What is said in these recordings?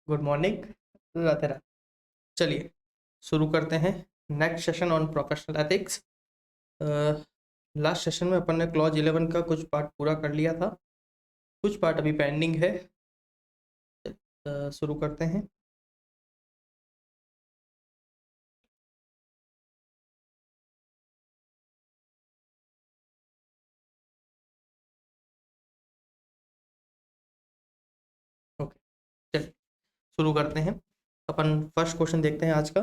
Good morning. Radhe Radhe. चलिए शुरू करते हैं next session on professional ethics. Last session में अपन ने क्लॉज 11 का कुछ पार्ट पूरा कर लिया था, कुछ पार्ट अभी पेंडिंग है। शुरू करते हैं। ओके, चलिए शुरू करते हैं। अपन फर्स्ट क्वेश्चन देखते हैं आज का।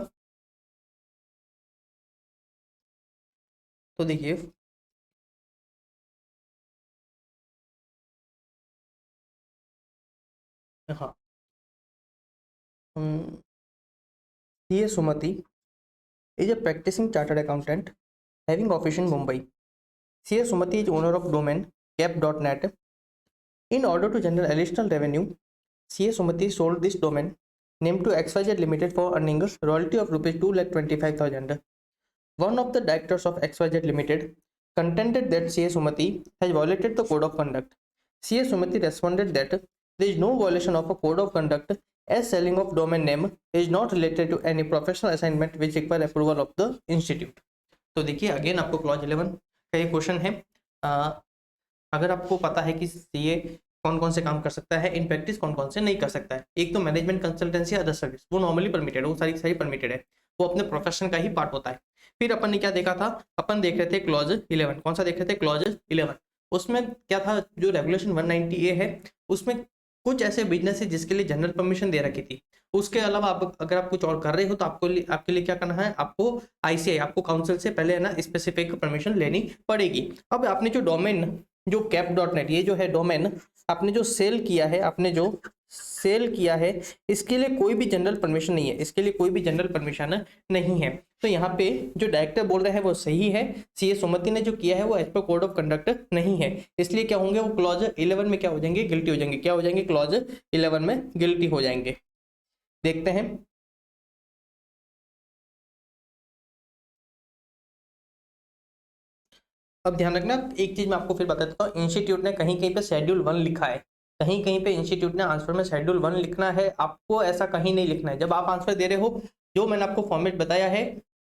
तो देखिए, हाँ, ये सुमति is a practicing chartered accountant having office in Mumbai. C.A. Sumati is owner of domain cap.net. In order to generate additional revenue, C.A. Sumati sold this domain name to XYZ Limited for earning a royalty of rupees 2,25,000. One of the directors of XYZ Limited contended that C.A. Sumati has violated the code of conduct. C.A. Sumati responded that there is no violation of a code of conduct as selling of domain name is not related to any professional assignment which require approval of the institute. तो देखिए again आपको clause 11 का ये question है। अगर आपको पता है कि सीए कौन कौन से काम कर सकता है, इन प्रैक्टिस कौन कौन से नहीं कर सकता है। एक तो मैनेजमेंट कंसल्टेंसी, अदर सर्विस, वो नॉर्मली परमिटेड है, वो सारी परमिटेड है, वो अपने प्रोफेशन का ही पार्ट होता है। फिर अपन ने क्या देखा था, अपन देख रहे थे क्लॉज 11। कौन सा देख रहे थे? क्लॉज 11। उसमें क्या था, जो रेगुलेशन 190A है उसमें कुछ ऐसे बिजनेस है जिसके लिए जनरल परमिशन दे रखी थी। उसके अलावा आप अगर आप कुछ और कर रहे हो तो आपके लिए क्या करना है, आपको आईसीआई, आपको काउंसिल से पहले है ना स्पेसिफिक परमिशन लेनी पड़ेगी। अब आपने जो डोमेन, जो cap.net, ये जो है डोमेन आपने जो सेल किया है, आपने जो सेल किया है, इसके लिए कोई भी जनरल परमिशन नहीं है, इसके लिए कोई भी जनरल परमिशन नहीं है। तो यहाँ पे जो डायरेक्टर बोल रहे हैं वो सही है, सीए सुमति ने जो किया है वो as per code of conduct नहीं है, इसलिए क्या होंगे, वो क्लॉज 11 में क्या हो जाएंगे, गिल्टी हो जाएंगे। क्या हो जाएंगे? क्लॉज 11 में गिल्टी हो जाएंगे। देखते हैं। अब ध्यान रखना, एक चीज मैं आपको फिर बता देता हूँ, इंस्टीट्यूट ने कहीं कहीं पे शेड्यूल 1 लिखा है, कहीं कहीं पे इंस्टीट्यूट ने आंसर में शेड्यूल 1 लिखना है, आपको ऐसा कहीं नहीं लिखना है। जब आप आंसर दे रहे हो, जो मैंने आपको फॉर्मेट बताया है,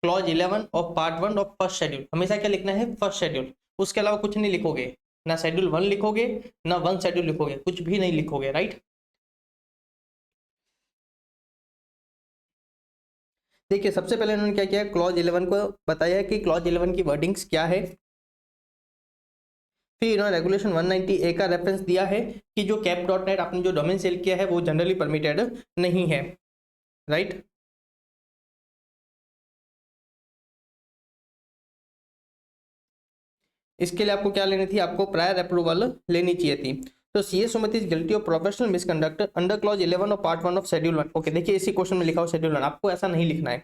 क्लॉज 11 और पार्ट 1 ऑफ फर्स्ट शेड्यूल, हमेशा क्या लिखना है? First schedule. उसके अलावा कुछ नहीं लिखोगे, ना शेड्यूल 1 लिखोगे, ना 1 शेड्यूल लिखोगे, कुछ भी नहीं लिखोगे, राइट। देखिए सबसे पहले उन्होंने क्या किया, क्लॉज 11 को बताया कि क्लॉज 11 की वर्डिंग्स क्या है। फिर इन्होंने रेगुलेशन 190A का रेफरेंस दिया है कि जो cap.net आपने जो डोमेन सेल किया है वो जनरली परमिटेड नहीं है, राइट। इसके लिए आपको क्या लेनी थी? आपको प्रायर अप्रूवल लेनी चाहिए थी। तो CA Sumati is guilty of professional misconduct under clause 11 और पार्ट 1 ऑफ शेड्यूल 1। ओके, देखिए इसी क्वेश्चन में लिखा हो शेड्यूल 1, आपको ऐसा नहीं लिखना है।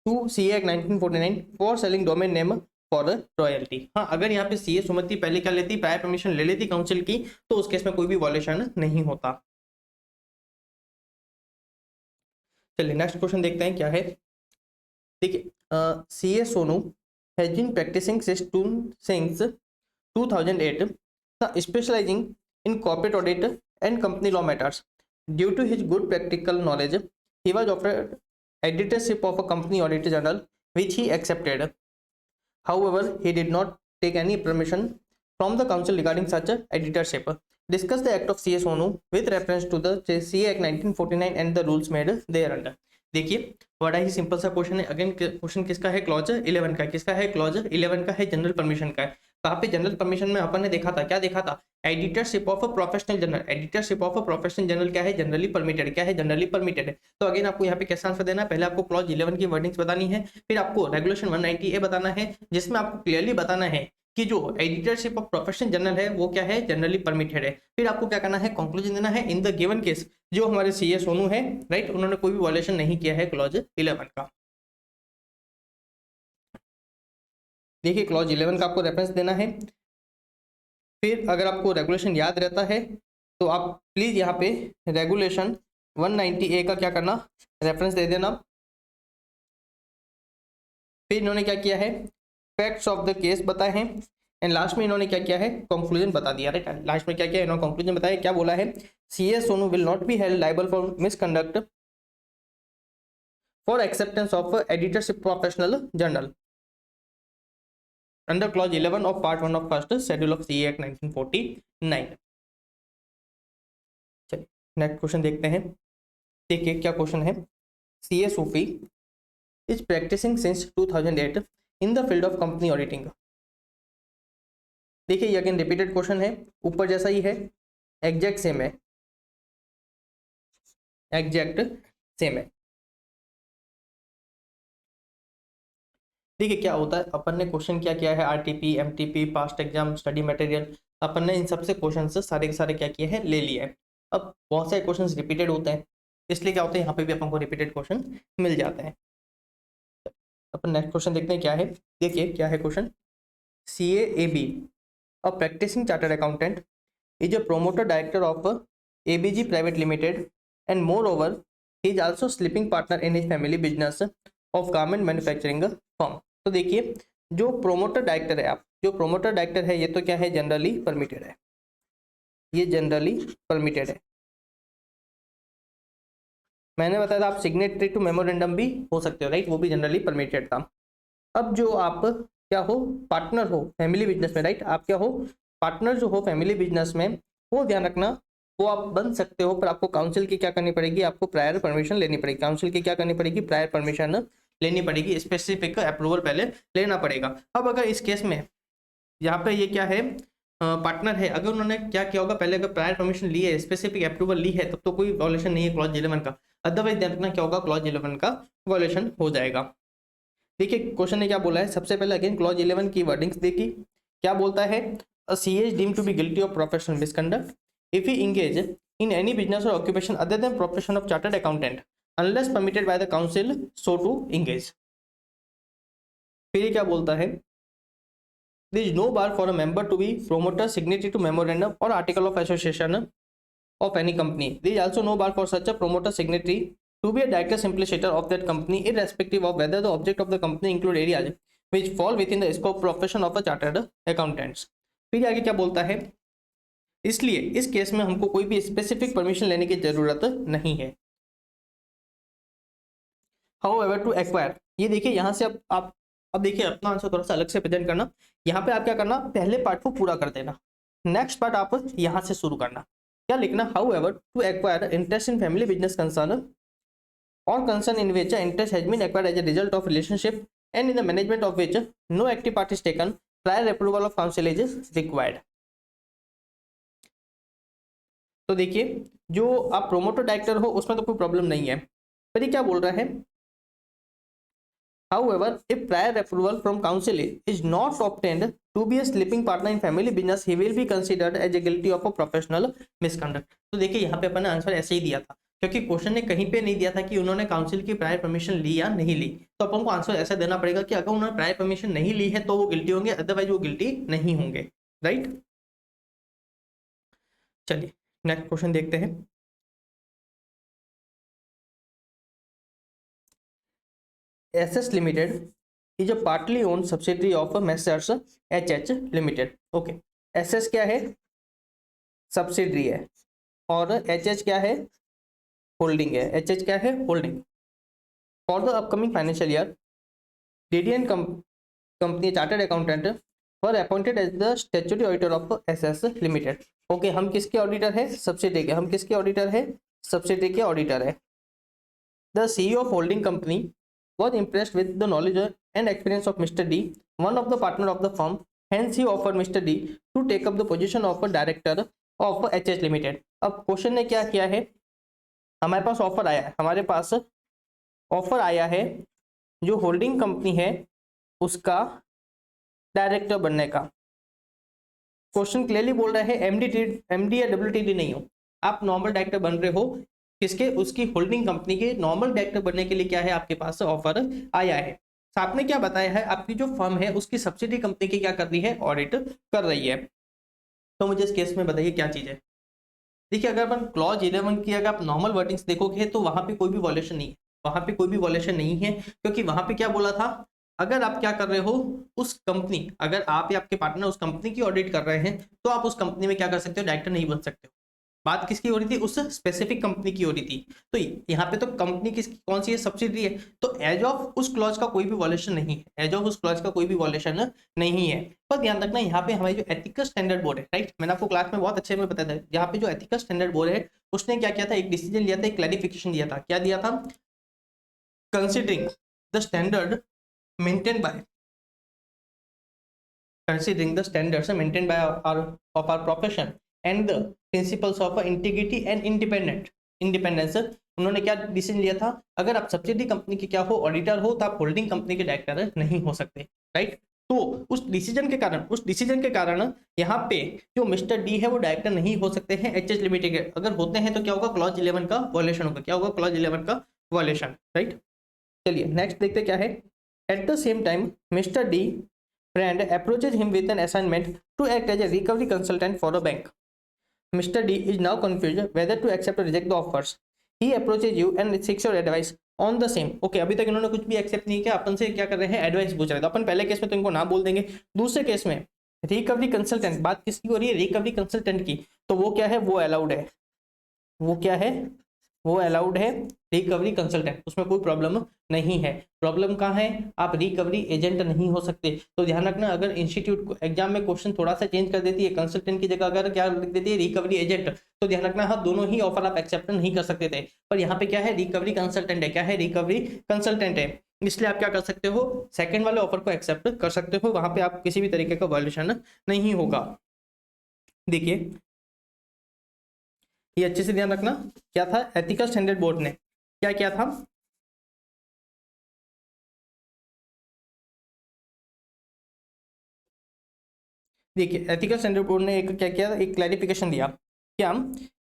To CA act 1949 for selling domain name for royalty. हाँ, अगर यहाँ पे सीए सुमति पहले क्या लेती, प्रायर परमिशन ले लेती काउंसिल की, तो उस केस में कोई भी वॉल्यूशन नहीं होता। चलिए नेक्स्ट क्वेश्चन देखते हैं क्या है। देखिए, CA Sonu has been practising since 2008, specializing in corporate audit and company law matters. Due to his good practical knowledge, he was offered editorship of a company audit journal, which he accepted. However, he did not take any permission from the council regarding such a editorship. Discuss the act of CA Sonu with reference to the CA Act 1949 and the rules made thereunder. देखिए बड़ा ही simple सा question है। Again question किसका है? Clause 11 का। किसका है? Clause 11 का है, जनरल परमिशन का है। कहाँ पे जनरल परमिशन में अपन ने देखा था, क्या देखा था? Editorship of a professional journal. Editorship of a professional journal क्या है? Generally permitted. क्या है? जनरली परमिटेड है। तो अगेन आपको यहाँ पे कैसा आंसर देना है? पहले आपको क्लॉज 11 की वर्डिंग्स बतानी है, फिर आपको रेगुलेशन 190A बताना है, जिसमें आपको क्लियरली बताना है कि जो एडिटरशिप ऑफ प्रोफेशनल जर्नल है वो क्या है? जनरली परमिटेड है। फिर आपको क्या करना है? कंक्लूजन देना है इन द गिवन केस, जो हमारे सीए सोनू है, राइट, उन्होंने कोई भी वायलेशन नहीं किया है क्लॉज 11 का। देखिए क्लॉज 11 का आपको रेफरेंस देना है। फिर अगर आपको रेगुलेशन याद रहता है तो आप प्लीज यहाँ पे रेगुलेशन 190A का क्या करना? रेफरेंस दे देना। फिर इन्होंने क्या किया है? फैक्ट्स ऑफ द केस बताए हैं, एंड लास्ट में इन्होंने क्या किया है, कंक्लूजन बता दिया, राइट। लास्ट में क्या किया इन्होंने, कंक्लूजन बताया, क्या बोला है, CA Sonu will not be held liable for misconduct for acceptance of editorship professional journal under clause 11 of part 1 of first schedule of CA act 1949। चलिए नेक्स्ट क्वेश्चन देखते हैं। देखिए क्या क्वेश्चन है, CA Sufi is practicing since 2008 in the field of company auditing. देखिए ये again repeated question है, ऊपर जैसा ही है, एग्जैक्ट सेम है, एग्जैक्ट सेम है। देखिए क्या होता है, अपन ने क्वेश्चन क्या किया है, RTP, MTP, past exam, study material, अपन ने इन सबसे क्वेश्चन सारे के सारे क्या किए हैं, ले लिए हैं। अब बहुत सारे क्वेश्चन रिपीटेड होते हैं, इसलिए क्या होता है यहाँ पे भी अपन को रिपीटेड क्वेश्चन मिल जाते हैं। अपन नेक्स्ट क्वेश्चन देखते हैं क्या है। देखिए क्या है question, CAAB a practising chartered accountant is a promoter director of ABG private limited and moreover he is also sleeping partner in his family business of garment manufacturing firm. तो देखिए जो प्रोमोटर डायरेक्टर है, आप जो promoter director है, ये तो क्या है, जनरली परमिटेड है, ये जनरली परमिटेड है। मैंने बताया था आप सिग्नेटरी टू मेमोरेंडम भी हो सकते हो, राइट, वो भी जनरली परमिटेड था। अब जो आप क्या हो, पार्टनर हो फैमिली बिजनेस में, राइट, आप क्या हो, पार्टनर जो हो फैमिली बिजनेस में, वो ध्यान रखना, वो आप बन सकते हो, पर आपको काउंसिल की क्या करनी पड़ेगी, आपको प्रायर परमिशन लेनी पड़ेगी। काउंसिल की क्या करनी पड़ेगी, प्रायर परमिशन लेनी पड़ेगी, स्पेसिफिक अप्रूवल पहले लेना पड़ेगा। अब अगर इस केस में यहाँ पे ये क्या है, पार्टनर है, अगर उन्होंने क्या किया होगा, पहले अगर प्रायर परमिशन ली है, स्पेसिफिक अप्रूवल ली है, तब तो कोई वॉल्यूशन नहीं है क्लॉज 11 का। अदरवाइज ध्यान रखना क्या होगा, क्लॉज 11 का वॉल्यूशन हो जाएगा। देखिए क्वेश्चन ने क्या बोला है, सबसे पहले अगेन क्लॉज 11 की वर्डिंग्स देखी, क्या बोलता है, a CA is deemed to be guilty of professional misconduct if he engage in any business और occupation other than profession of chartered accountant unless permitted by the council so to engage. फिर क्या बोलता है, there is no bar for a member to be promoter signatory to memorandum or article of association of any company. There is also no bar for such a promoter signatory to be a director simpliciter of that company irrespective of whether the object of the company include areas which fall within the scope profession of a chartered accountants. फिर आगे क्या बोलता है, इसलिए इस case में हमको कोई भी स्पेसिफिक परमिशन लेने की जरूरत नहीं है। However to acquire, ये देखिए यहाँ से अब देखिए अपना आंसर थोड़ा सा अलग से प्रेजेंट करना। यहाँ पे आप क्या करना, पहले पार्ट को पूरा कर देना, नेक्स्ट पार्ट आप यहाँ से शुरू करना। क्या लिखना, however to acquire interest in family business concern और concern in which interest has been acquired as a result of relationship and in the management of which no active part is taken prior approval of council is required. तो देखिए जो आप promoter director हो उसमें तो कोई problem नहीं है, पर ये क्या बोल रहा है, however if prior approval from council is not obtained to be a sleeping partner in family business he will be considered as a guilty of a professional misconduct। तो देखिए यहाँ पे अपन ने आंसर ऐसे ही दिया था, क्योंकि क्वेश्चन ने कहीं पे नहीं दिया था कि उन्होंने काउंसिल की प्रायर परमिशन ली या नहीं ली, तो अपन को आंसर ऐसा देना पड़ेगा कि अगर उन्होंने प्रायर परमिशन नहीं ली है तो वो गिल्टी होंगे, अदरवाइज वो गिल्टी नहीं होंगे, राइट। चलिए नेक्स्ट क्वेश्चन देखते हैं। SS Limited is a partly owned subsidiary of Messrs HH Limited। Okay, SS क्या है, सब्सिडरी है, और HH क्या है, होल्डिंग है। HH क्या है, holding. For the upcoming financial year DDN company chartered accountant were appointed as the statutory auditor of SS Limited। Okay, हम किसके ऑडिटर है, सब्सिडरी के, हम किसके ऑडिटर है, सब्सिडरी के ऑडिटर है। The CEO of holding company was impressed with the knowledge and experience of Mr. D, one of the partner of the firm. Hence, he offered Mr. D to take up the position of a director of HH Limited। अब question ने क्या किया है, हमारे पास offer आया है, हमारे पास offer आया है जो होल्डिंग कंपनी है उसका डायरेक्टर बनने का। क्वेश्चन क्लियरली बोल रहा है एमडी या WTD नहीं हो, आप नॉर्मल डायरेक्टर बन रहे हो, किसके, उसकी होल्डिंग कंपनी के नॉर्मल डायरेक्टर बनने के लिए क्या है, आपके पास ऑफर आया है। साथ में क्या बताया है, आपकी जो फर्म है उसकी सब्सिडी कंपनी की क्या कर रही है, ऑडिट कर रही है। तो मुझे इस केस में बताइए क्या चीज है। देखिए अगर अपन क्लॉज 11 की अगर आप नॉर्मल वर्डिंग्स देखोगे तो वहां पे कोई भी वॉल्यूशन नहीं है, वहां पे कोई भी वॉल्यूशन नहीं है, क्योंकि वहां पे क्या बोला था, अगर आप क्या कर रहे हो, उस कंपनी, अगर आप या आपके पार्टनर उस कंपनी की ऑडिट कर रहे हैं तो आप उस कंपनी में क्या कर सकते हो, डायरेक्टर नहीं बन सकते हो। बात किसकी हो रही थी, उस स्पेसिफिक कंपनी की हो रही थी। तो यहाँ पे तो कंपनी किसकी, कौन सी है, सब्सिडरी है। तो एज ऑफ उस क्लॉज का कोई भी वॉलेशन नहीं है, एज ऑफ उस क्लॉज का कोई भी वॉलेशन नहीं है। पर ध्यान रखना, यहाँ पे हमारी जो एथिकल स्टैंडर्ड बोर्ड है, राइट, मैंने आपको क्लास में बहुत अच्छे में बताया था, यहाँ पे जो एथिकल स्टैंडर्ड बोर्ड है उसने क्या किया था, एक डिसीजन लिया था, एक क्लैरिफिकेशन दिया था। क्या दिया था, considering the standard maintain by considering the standards maintained by our profession and the principles of integrity and independence। उन्होंने क्या डिसीजन लिया था, अगर आप सब्सिडी कंपनी के क्या हो, ऑडिटर हो, तो आप होल्डिंग कंपनी के डायरेक्टर नहीं हो सकते, राइट। तो उस डिसीजन के कारण यहाँ पे जो मिस्टर डी है वो डायरेक्टर नहीं हो सकते हैं एचएस लिमिटेड के। अगर होते हैं तो क्या होगा, क्लॉज 11 का वॉयलेशन होगा। क्या होगा, क्लॉज 11 का वॉयलेशन, राइट। चलिए नेक्स्ट देखते क्या है। At the same time mister D friend approaches him with an assignment to act as a recovery consultant for a bank. Mr. D is now confused whether to accept or reject the offers. He approaches you and seeks your advice on the same. Okay, अभी तक इन्होंने कुछ भी accept नहीं किया, अपन से क्या कर रहे हैं, एडवाइस पूछ रहे थे। अपन पहले केस में तो इनको ना बोल देंगे, दूसरे केस में रिकवरी कंसल्टेंट, बात किसकी हो रही है, रिकवरी कंसल्टेंट की। तो वो क्या है, वो अलाउड है, वो क्या है, वो अलाउड है, रिकवरी कंसल्टेंट, उसमें कोई प्रॉब्लम नहीं है। प्रॉब्लम कहाँ है, आप रिकवरी एजेंट नहीं हो सकते। तो ध्यान रखना, अगर इंस्टीट्यूट एग्जाम में क्वेश्चन थोड़ा सा चेंज कर देती है, कंसल्टेंट की जगह अगर क्या लिख देती है, रिकवरी एजेंट, तो ध्यान रखना, हाँ दोनों ही ऑफर आप एक्सेप्ट नहीं कर सकते थे। पर यहाँ पे क्या है, रिकवरी कंसल्टेंट है, क्या है, रिकवरी कंसल्टेंट है, इसलिए आप क्या कर सकते हो, सेकंड वाले ऑफर को एक्सेप्ट कर सकते हो, वहां पे आप किसी भी तरीके का वायलेशन नहीं होगा। देखिए ये अच्छे से ध्यान रखना, क्या था, एथिकल स्टैंडर्ड बोर्ड ने क्या किया था, देखिए एथिकल स्टैंडर्ड बोर्ड ने एक क्या किया, एक क्लैरिफिकेशन दिया, क्या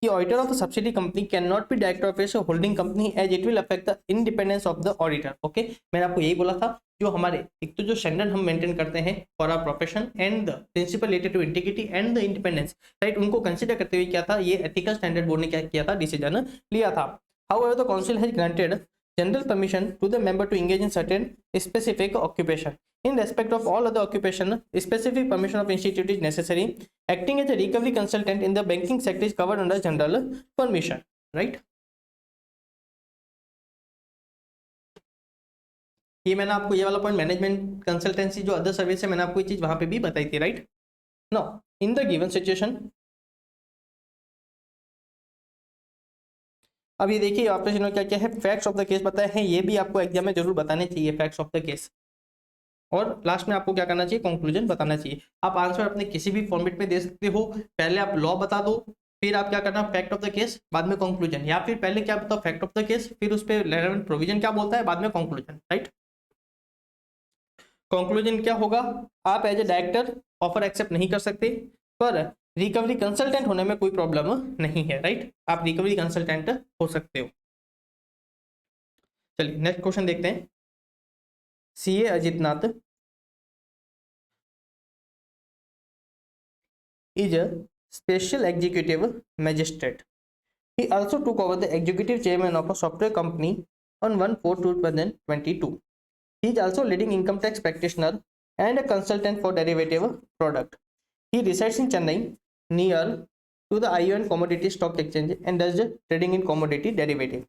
कि auditor of the subsidy company can not be director of a holding company as it will affect the independence of the auditor. Okay, मैंने आपको यही बोला था, जो हमारे एक तो जो स्टैंडर्ड हम मेंटेन करते हैं for our profession and the principle related to integrity and the independence, right, उनको कंसीडर करते हुए क्या था, ये एथिकल स्टैंडर्ड बोर्ड ने क्या किया था, डिसीजन लिया था। However the council has granted general permission to the member to engage in certain specific occupation. In respect of all other occupation, specific permission of institute is necessary. Acting as a recovery consultant in the banking sector is covered under general permission, right? ये मैंने आपको ये वाला point, management consultancy जो other service है, मैंने आपको ये चीज वहां पे भी बताई थी, right. No, in the given situation, अब ये देखिए आपने इन्होंने क्या क्या है, फैक्ट्स ऑफ द केस बताए हैं, ये भी आपको एग्जाम में जरूर बताने चाहिए, फैक्ट्स ऑफ द केस। और लास्ट में आपको क्या करना चाहिए, कंक्लूजन बताना चाहिए। आप आंसर अपने किसी भी फॉर्मेट में दे सकते हो, पहले आप लॉ बता दो, फिर आप क्या करना, फैक्ट ऑफ द केस, बाद में कंक्लूजन, या फिर पहले क्या बताओ, फैक्ट ऑफ द केस, फिर उस पर रेलेवेंट प्रोविजन क्या बोलता है, बाद में कंक्लूजन, राइट। कंक्लूजन क्या होगा, आप as a director offer accept नहीं कर सकते, पर रिकवरी कंसल्टेंट होने में कोई प्रॉब्लम नहीं है, राइट, आप रिकवरी कंसल्टेंट हो सकते हो। चलिए नेक्स्ट क्वेश्चन देखते हैं। CA Ajit Nath is a special executive magistrate. He also took over the executive chairman of a software company on 1/4/2022. He is also leading income tax practitioner and a consultant for derivative product. He resides in Chennai near to the ION Commodity Stock Exchange and does trading in commodity derivative.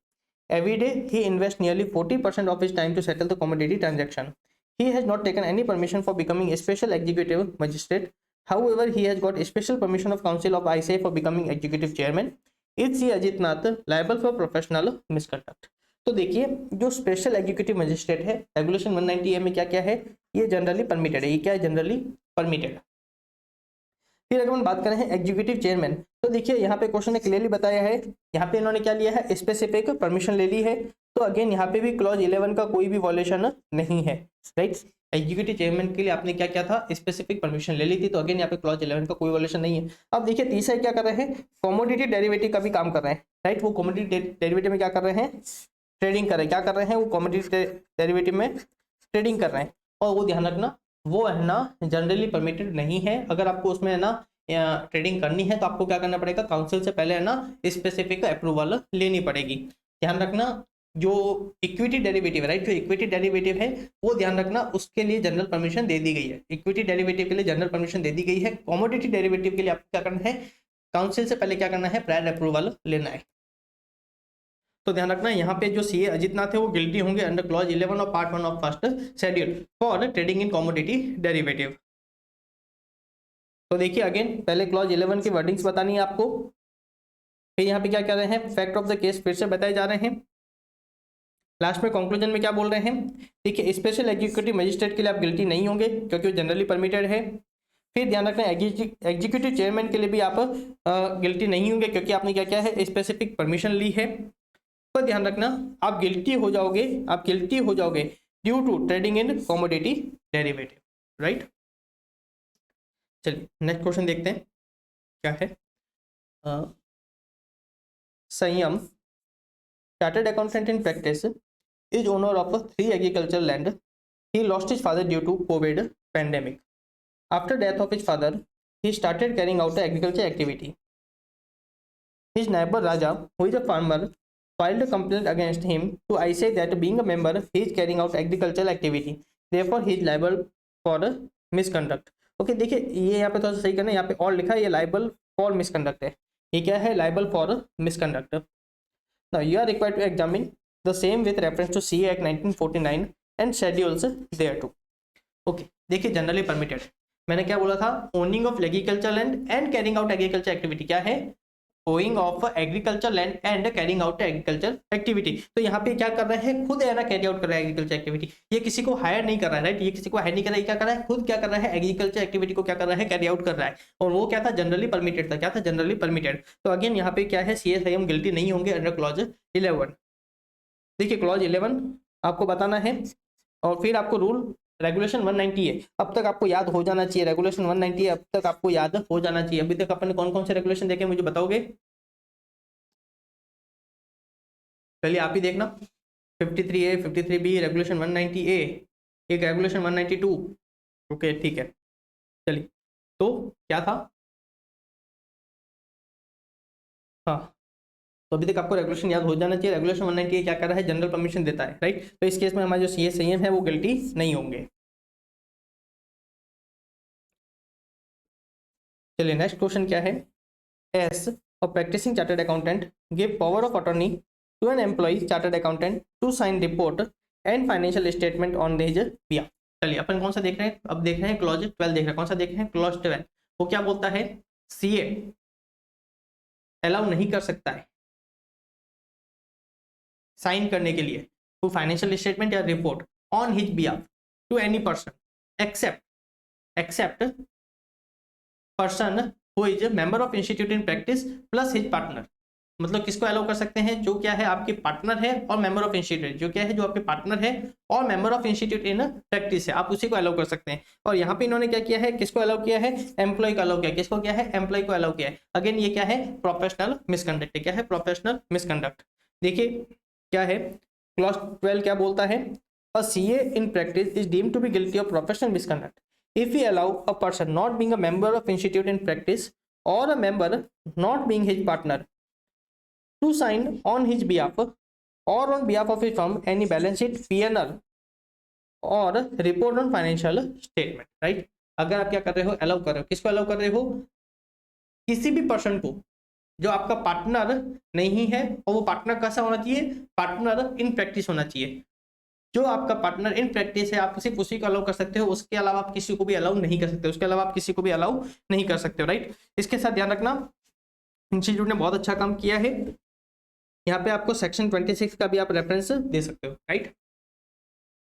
Every day he invests nearly 40% of his time to settle the commodity transaction. He has not taken any permission for becoming a special executive magistrate. However, he has got a special permission of Council of ICAI for becoming executive chairman. Is C. Ajit Nath liable for professional misconduct? तो देखिए जो special executive magistrate है, regulation 190A में क्या क्या है, ये generally permitted है, ये क्या है, जनरली परमिटेड। फिर अगर हम बात करें एग्जीक्यूटिव चेयरमैन, तो देखिए यहाँ पे क्वेश्चन ने क्लियरली बताया है, यहाँ पे इन्होंने क्या लिया है, स्पेसिफिक परमिशन ले ली है, तो अगेन यहाँ पे भी क्लॉज 11 का कोई भी वॉल्यूशन नहीं है, राइट। एग्जीक्यूटिव चेयरमैन के लिए आपने क्या किया था, स्पेसिफिक परमिशन ले ली थी, तो अगेन यहाँ पे क्लॉज 11 का कोई वॉल्यूशन नहीं है। अब देखिए तीसरा क्या कर रहे हैं, कॉमोडिटी डेरिवेटिव का भी काम कर रहे हैं, राइट। वो कॉमोडिटी डेरिवेटिव में क्या कर रहे हैं, ट्रेडिंग कर रहे हैं, क्या कर रहे हैं, वो कॉमोडिटी डेरिवेटिव में ट्रेडिंग कर रहे हैं। और वो ध्यान रखना, वो है ना जनरली परमिटेड नहीं है। अगर आपको उसमें है ना ट्रेडिंग करनी है तो आपको क्या करना पड़ेगा, काउंसिल से पहले है ना स्पेसिफिक अप्रूवल लेनी पड़ेगी। ध्यान रखना, जो इक्विटी डेरिवेटिव है, राइट, जो इक्विटी डेरिवेटिव है वो ध्यान रखना, उसके लिए जनरल परमिशन दे दी गई है। इक्विटी डेरिवेटिव के लिए जनरल परमिशन दे दी गई है। कमोडिटी डेरिवेटिव के लिए आपको क्या करना है, काउंसिल से पहले क्या करना है, प्रायर अप्रूवल लेना है। तो ध्यान रखना यहाँ पे जो सीए अजित नाथ है वो गिल्टी होंगे under clause 11 of part 1 of first schedule for trading in commodity derivative. तो देखिए अगेन पहले क्लॉज 11 की वर्डिंग्स बतानी है आपको, फिर यहाँ पे क्या कर रहे हैं, फैक्ट ऑफ द केस फिर से बताए जा रहे हैं, लास्ट में कंक्लूजन में क्या बोल रहे हैं, देखिए स्पेशल एग्जीक्यूटिव मजिस्ट्रेट के लिए आप गिल्टी नहीं होंगे क्योंकि वो जनरली परमिटेड है। फिर ध्यान रखना एग्जीक्यूटिव चेयरमैन के लिए भी आप गिल्टी नहीं होंगे क्योंकि आपने क्या किया है, स्पेसिफिक परमिशन ली है। पर ध्यान रखना आप गिल्टी हो जाओगे due to trading in commodity derivative, right. चलिए नेक्स्ट क्वेश्चन देखते हैं क्या है। Sanyam chartered accountant in practice is owner of 3 agriculture land. He lost his father due to covid pandemic. After death of his father he started carrying out agriculture activity. His neighbor Raja, who is a farmer, filed a complaint against him to ICAI that being a member, he is carrying out agricultural activity. Therefore, he is liable for misconduct. Okay, देखिए ये यहाँ पे थोड़ा सा सही करना है, यहाँ पे और लिखा है ये liable for misconduct है, ये क्या है, liable for misconduct. Now you are required to examine the same with reference to CA Act 1949 and schedules thereto. Okay, देखिए जनरली परमिटेड, मैंने क्या बोला था, owning of agriculture land and carrying out agriculture activity, क्या है, owing of agriculture land and carrying out agriculture activity. तो यहाँ पे क्या कर रहे हैं, खुद है ना कैरी आउट कर रहा है एग्रीकल्चर एक्टिविटी, ये किसी को हायर नहीं कर रहा है, राइट, ये किसी को हायर नहीं कर रहा है, क्या कर रहा है, खुद क्या कर रहा है, एग्रीकल्चर एक्टिविटी को क्या कर रहा है, कैरी आउट कर रहा है। और वो क्या था, जनरली परमिटेड था, क्या था, जनरली परमिटेड। तो अगेन यहाँ पे क्या है, CSIM गिल्टी नहीं होंगे अंडर क्लॉज 11। देखिए क्लॉज 11 आपको बताना है और फिर आपको रूल रेगुलेशन 190 है, अब तक आपको याद हो जाना चाहिए, रेगुलेशन 190 है, अब तक आपको याद हो जाना चाहिए। अभी तक अपन ने कौन कौन से रेगुलेशन देखे मुझे बताओगे, पहले आप ही देखना, 53A 53B रेगुलेशन 190A, एक रेगुलेशन 192। ओके ठीक है, चलिए तो क्या था, हाँ, तो अभी तक आपको रेगुलेशन याद हो जाना चाहिए। रेगुलेशन 190 क्या कर रहा है, जनरल परमिशन देता है, राइट। तो इस केस में हमारे जो CSIM है वो गिल्टी नहीं होंगे। चलिए नेक्स्ट क्वेश्चन क्या है, S a practising chartered accountant give power of attorney to an employ chartered accountant to sign report and financial statement on his behalf. चलिए अपन कौन सा देख रहे हैं, अब देख रहे हैं क्लॉज 12 देख रहे हैं, कौन सा देख रहे हैं, क्लॉज 12। वो क्या बोलता है, CA अलाउ नहीं कर सकता है साइन करने के लिए टू फाइनेंशियल स्टेटमेंट या report on his behalf to any person except person who is member of institute in practice plus his partner. मतलब किसको अलाउ कर सकते हैं, जो क्या है आपके पार्टनर है और मेंबर ऑफ इंस्टीट्यूट, जो क्या है, जो आपके पार्टनर है और member of institute in practice है, आप उसी को अलाउ कर सकते हैं। और यहाँ पे इन्होंने क्या किया है, किसको अलाउ किया है, एम्प्लॉय को अलाउ किया, किसको क्या है, एम्प्लॉय को अलाउ किया है। अगेन ये क्या है, प्रोफेशनल मिसकंडक्ट है, क्या है, प्रोफेशनल मिसकंडक्ट। देखिए क्या है, क्लॉज 12 क्या बोलता है, a CA in practice is deemed to be guilty of professional misconduct if he allow a person not being a member of institute in practice or a member not being his partner to sign on his behalf or on behalf of his firm any balance sheet, P&L और report on financial statement, right। अगर आप क्या कर रहे हो, allow कर रहे हो, किसको अलाउ कर रहे हो, किसी भी पर्सन को जो आपका पार्टनर नहीं है, और वो पार्टनर कैसा होना चाहिए, पार्टनर इन प्रैक्टिस होना चाहिए। जो आपका पार्टनर इन प्रैक्टिस है आप सिर्फ उसी को अलाउ कर सकते हो, उसके अलावा आप किसी को भी अलाउ नहीं कर सकते, उसके अलावा आप किसी को भी अलाउ नहीं कर सकते हो, राइट। इसके साथ ध्यान रखना इंस्टीट्यूट ने बहुत अच्छा काम किया है, यहाँ पे आपको सेक्शन 26 का भी आप रेफरेंस दे सकते हो, राइट।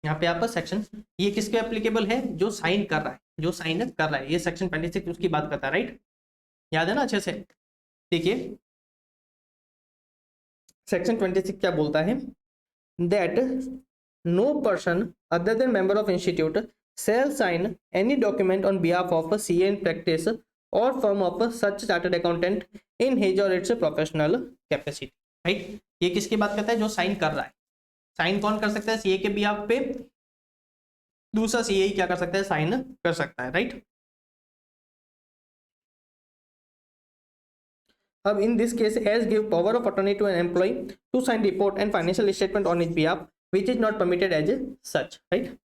यहाँ पे आपका सेक्शन ये किसके एप्लीकेबल है, जो साइन कर रहा है, जो साइन कर रहा है, ये सेक्शन 26 उसकी बात करता है, राइट, याद है ना अच्छे से। देखिए सेक्शन 26 क्या बोलता है, that no person other than member of institute shall sign any document on behalf of a CA in practice or firm of such chartered accountant in his or its professional capacity, right। ये किसकी बात करता है, जो sign कर रहा है, sign कौन कर सकता है, CA के बिहाफ पे, दूसरा CA क्या कर सकता है, साइन कर सकता है, राइट। अब in this case as give power of attorney to an employ to sign report and financial statement on his behalf which is not permitted as such, right.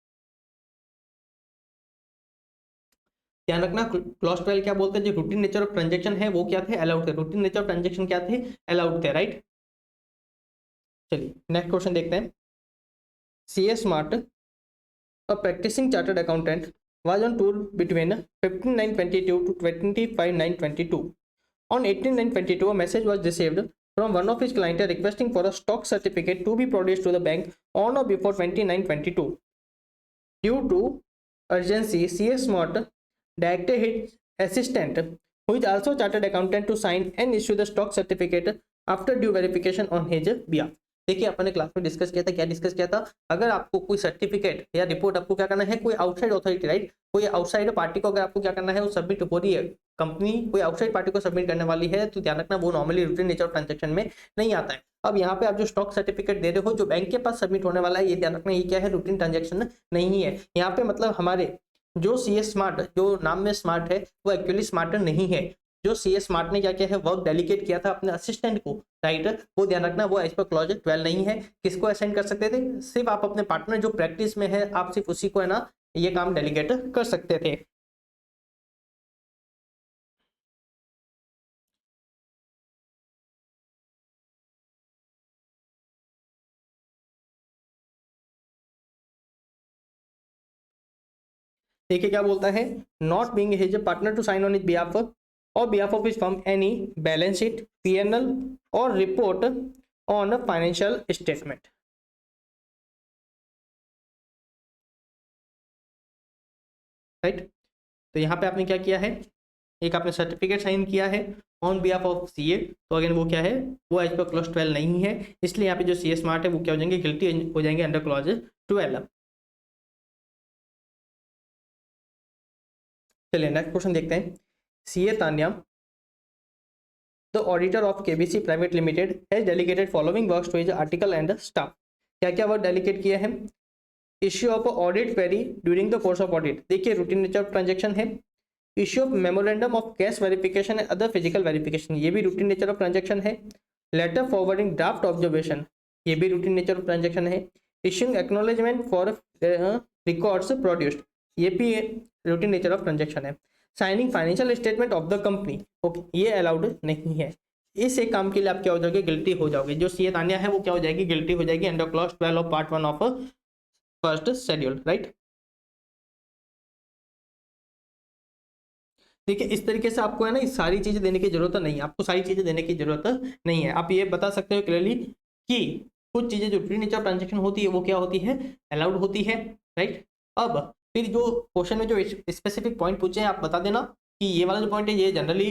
ध्यान रखना क्लॉज 12 क्या बोलते हैं, जो रूटीन नेचर ऑफ ट्रांजेक्शन है वो क्या थे, अलाउड थे। रूटीन नेचर ऑफ ट्रांजेक्शन क्या थे, अलाउड थे, राइट। चलिए नेक्स्ट क्वेश्चन देखते हैं। CA Smart, a practising chartered accountant, was on tour between 15/9/22 to 25/9/22. On 18/9/22, a message was received from one of his clients requesting for a stock certificate to be produced to the bank on or before 29/22. Due to urgency, CS Smart directed his assistant, who is also chartered accountant, to sign and issue the stock certificate after due verification on his behalf. देखिए अपन ने class में discuss किया था, क्या discuss किया था, अगर आपको कोई सर्टिफिकेट या रिपोर्ट आपको क्या करना है, कोई आउटसाइड अथॉरिटी, राइट, कोई आउटसाइड पार्टी को अगर आपको क्या करना है वो सबमिट हो रही है, कंपनी कोई आउटसाइड पार्टी को सबमिट करने वाली है, तो ध्यान रखना वो normally routine nature of transaction में नहीं आता है। अब यहाँ पे आप जो स्टॉक सर्टिफिकेट दे रहे हो जो बैंक के पास सबमिट होने वाला है, ये ध्यान रखना ये क्या है, रूटीन ट्रांजेक्शन नहीं है। यहाँ पे मतलब हमारे जो सीएस स्मार्ट, जो नाम में स्मार्ट है वो एक्चुअली स्मार्टर नहीं है। जो सीएस स्मार्ट ने क्या किया है, वर्क डेलीगेट किया था अपने असिस्टेंट को, राइट, वो ध्यान रखना वो एज पर क्लॉज 12 नहीं है। किसको असाइन कर सकते थे, सिर्फ आप अपने पार्टनर जो प्रैक्टिस में है आप सिर्फ उसी को है ना ये काम डेलीगेट कर सकते थे। देखिए क्या बोलता है, not being his partner to sign on his behalf और behalf of his firm any balance sheet, PNL और report on financial statement, right. तो यहाँ पे आपने क्या किया है, एक आपने सर्टिफिकेट साइन किया है ऑन बिहाफ ऑफ सीए, तो अगेन वो क्या है, वो एज पर क्लॉज 12 नहीं है, इसलिए यहाँ पे जो सीए स्मार्ट है वो क्या हो जाएंगे, गिल्टी हो जाएंगे अंडर क्लॉज 12। चलिए नेक्स्ट क्वेश्चन देखते हैं। CA Tanya, the auditor of KBC private limited has delegated following works to his article and staff. क्या क्या वर्क डेलीगेट किया है, issue of audit query during the course of audit, देखिए routine nature of transaction है। Issue of memorandum of cash verification and other physical verification, ये भी routine nature of transaction है। Letter forwarding draft observation, ये भी routine nature of transaction है। Issuing acknowledgement for records produced, ये भी routine nature of transaction है। Signing financial statement of the company, okay, ये अलाउड नहीं है। इस एक काम के लिए आप क्या हो जाओगे, गिल्टी हो जाओगे। जो सीए तान्या है वो क्या हो जाएगी, गिल्टी हो जाएगी under clause 12 of part 1 of first schedule, right. देखिए इस तरीके से आपको है ना सारी चीजें देने की जरूरत नहीं है, आपको सारी चीजें देने की जरूरत नहीं है। आप ये बता सकते हो क्लियरली कि कुछ चीजें जो रूटीन नेचर ऑफ ट्रांजेक्शन होती है वो क्या होती है, अलाउड होती है, राइट। अब फिर जो क्वेश्चन में जो स्पेसिफिक पॉइंट पूछे हैं आप बता देना कि ये वाला जो पॉइंट है ये जनरली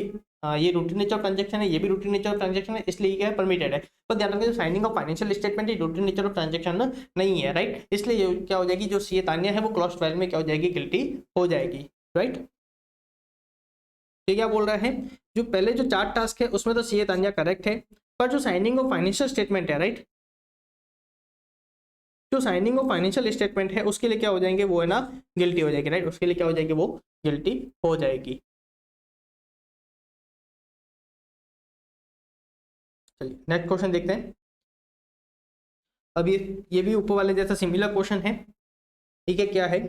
ये रूटीन नेचर ऑफ ट्रांजेक्शन है, ये भी रूटीन नेचर ऑफ ट्रांजेक्शन है, इसलिए क्या है परमिटेड है। पर ध्यान रखिए signing off financial statement routine nature of transaction नहीं है, राइट। इसलिए क्या हो जाएगी, जो सीए तान्या है वो क्लॉज 12 में क्या हो जाएगी, गिल्टी हो जाएगी, राइट। ये क्या बोल रहा है, जो पहले जो 4 टास्क है उसमें तो सीए तान्या करेक्ट है, पर जो साइनिंग ऑफ फाइनेंशियल स्टेटमेंट है, राइट, जो साइनिंग ऑफ फाइनेंशियल स्टेटमेंट है उसके लिए क्या हो जाएंगे, वो है ना गिल्टी हो जाएगी, राइट। उसके लिए क्या हो जाएगी, वो गिल्टी हो जाएगी। चलिए नेक्स्ट क्वेश्चन देखते हैं। अब ये भी ऊपर वाले जैसा सिमिलर क्वेश्चन है, ठीक है। क्या है,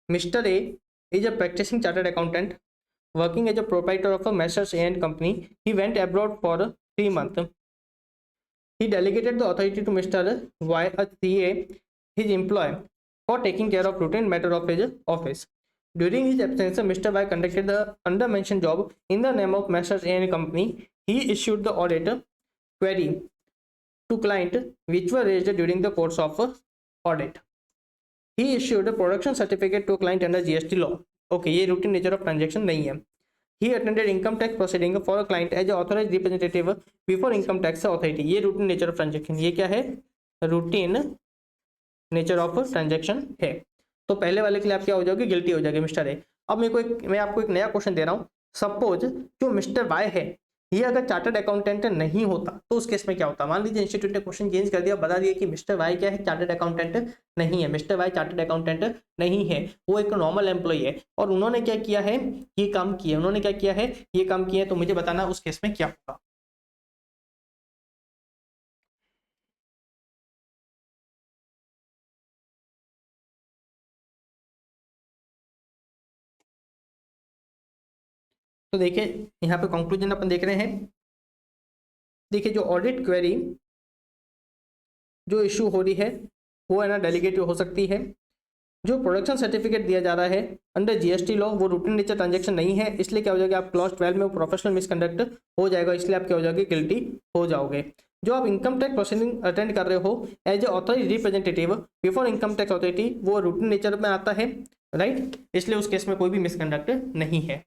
mister A is a practising chartered accountant working as a proprietor of a Messrs A and Company. He went abroad for 3 months. He delegated the authority to Mr. Y, a CA, his employee, for taking care of routine matter of his office. During his absence, Mr. Y conducted the under-mentioned job in the name of Messrs A and Company. He issued the audit query to client which were raised during the course of audit. He issued a production certificate to client under GST law. Okay, ये routine nature of transaction नहीं है। He attended income tax proceeding for a client as authorized representative before income tax authority, ये routine nature of transaction, ये क्या है, routine nature of transaction है। तो पहले वाले के लिए आप क्या हो जाओगे, गिल्टी हो जाएगी मिस्टर ए। अब मैं आपको एक नया क्वेश्चन दे रहा हूँ। सपोज जो मिस्टर वाई है ये अगर चार्टर्ड अकाउंटेंट नहीं होता तो उस केस में क्या होता, मान लीजिए इंस्टीट्यूट ने क्वेश्चन चेंज कर दिया, बता दिया कि मिस्टर वाई क्या है, चार्टर्ड अकाउंटेंट नहीं है, मिस्टर वाई चार्टर्ड अकाउंटेंट नहीं है, वो एक नॉर्मल एम्प्लॉई है और उन्होंने क्या किया है, ये काम किया, उन्होंने क्या किया है, ये काम किया है, तो मुझे बताना उस केस में क्या होगा। तो देखिए यहाँ पे कंक्लूजन अपन देख रहे हैं। देखिए जो ऑडिट क्वेरी जो इशू हो रही है वो है ना डेलीगेट हो सकती है। जो प्रोडक्शन सर्टिफिकेट दिया जा रहा है अंडर जीएसटी लॉ वो रूटीन नेचर ट्रांजैक्शन नहीं है, इसलिए क्या हो जाएगा आप क्लॉज 12 में वो प्रोफेशनल मिसकंडक्ट हो जाएगा, इसलिए आप क्या हो जाओगे गिल्टी हो जाओगे। जो आप इनकम टैक्स प्रोसीडिंग अटेंड कर रहे हो as a authorize representative before income tax authority वो रूटीन नेचर में आता है, राइट, इसलिए उस केस में कोई भी मिसकंडक्ट नहीं है।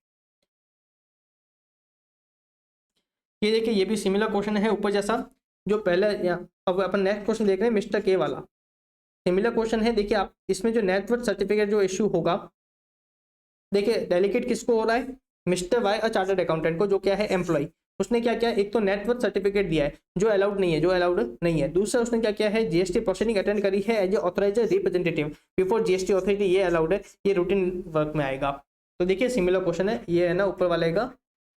ये देखिए ये भी सिमिलर क्वेश्चन है ऊपर जैसा जो पहले। अब अपन नेक्स्ट क्वेश्चन देख रहे हैं मिस्टर के वाला, सिमिलर क्वेश्चन है। देखिए आप इसमें जो नेटवर्थ सर्टिफिकेट जो इशू होगा, देखिए डेलीगेट किसको हो रहा है, मिस्टर वाई और चार्टर्ड अकाउंटेंट को, जो क्या है एम्प्लॉय। उसने क्या किया, एक तो नेटवर्थ सर्टिफिकेट दिया है जो अलाउड नहीं है, जो अलाउड नहीं है। दूसरा उसने क्या किया है, जीएसटी प्रोसीडिंग अटेंड करी है as a authorize representative before GST authority, ये अलाउड है, ये रूटीन वर्क में आएगा। तो देखिए सिमिलर क्वेश्चन है, ये है ना ऊपर वाले का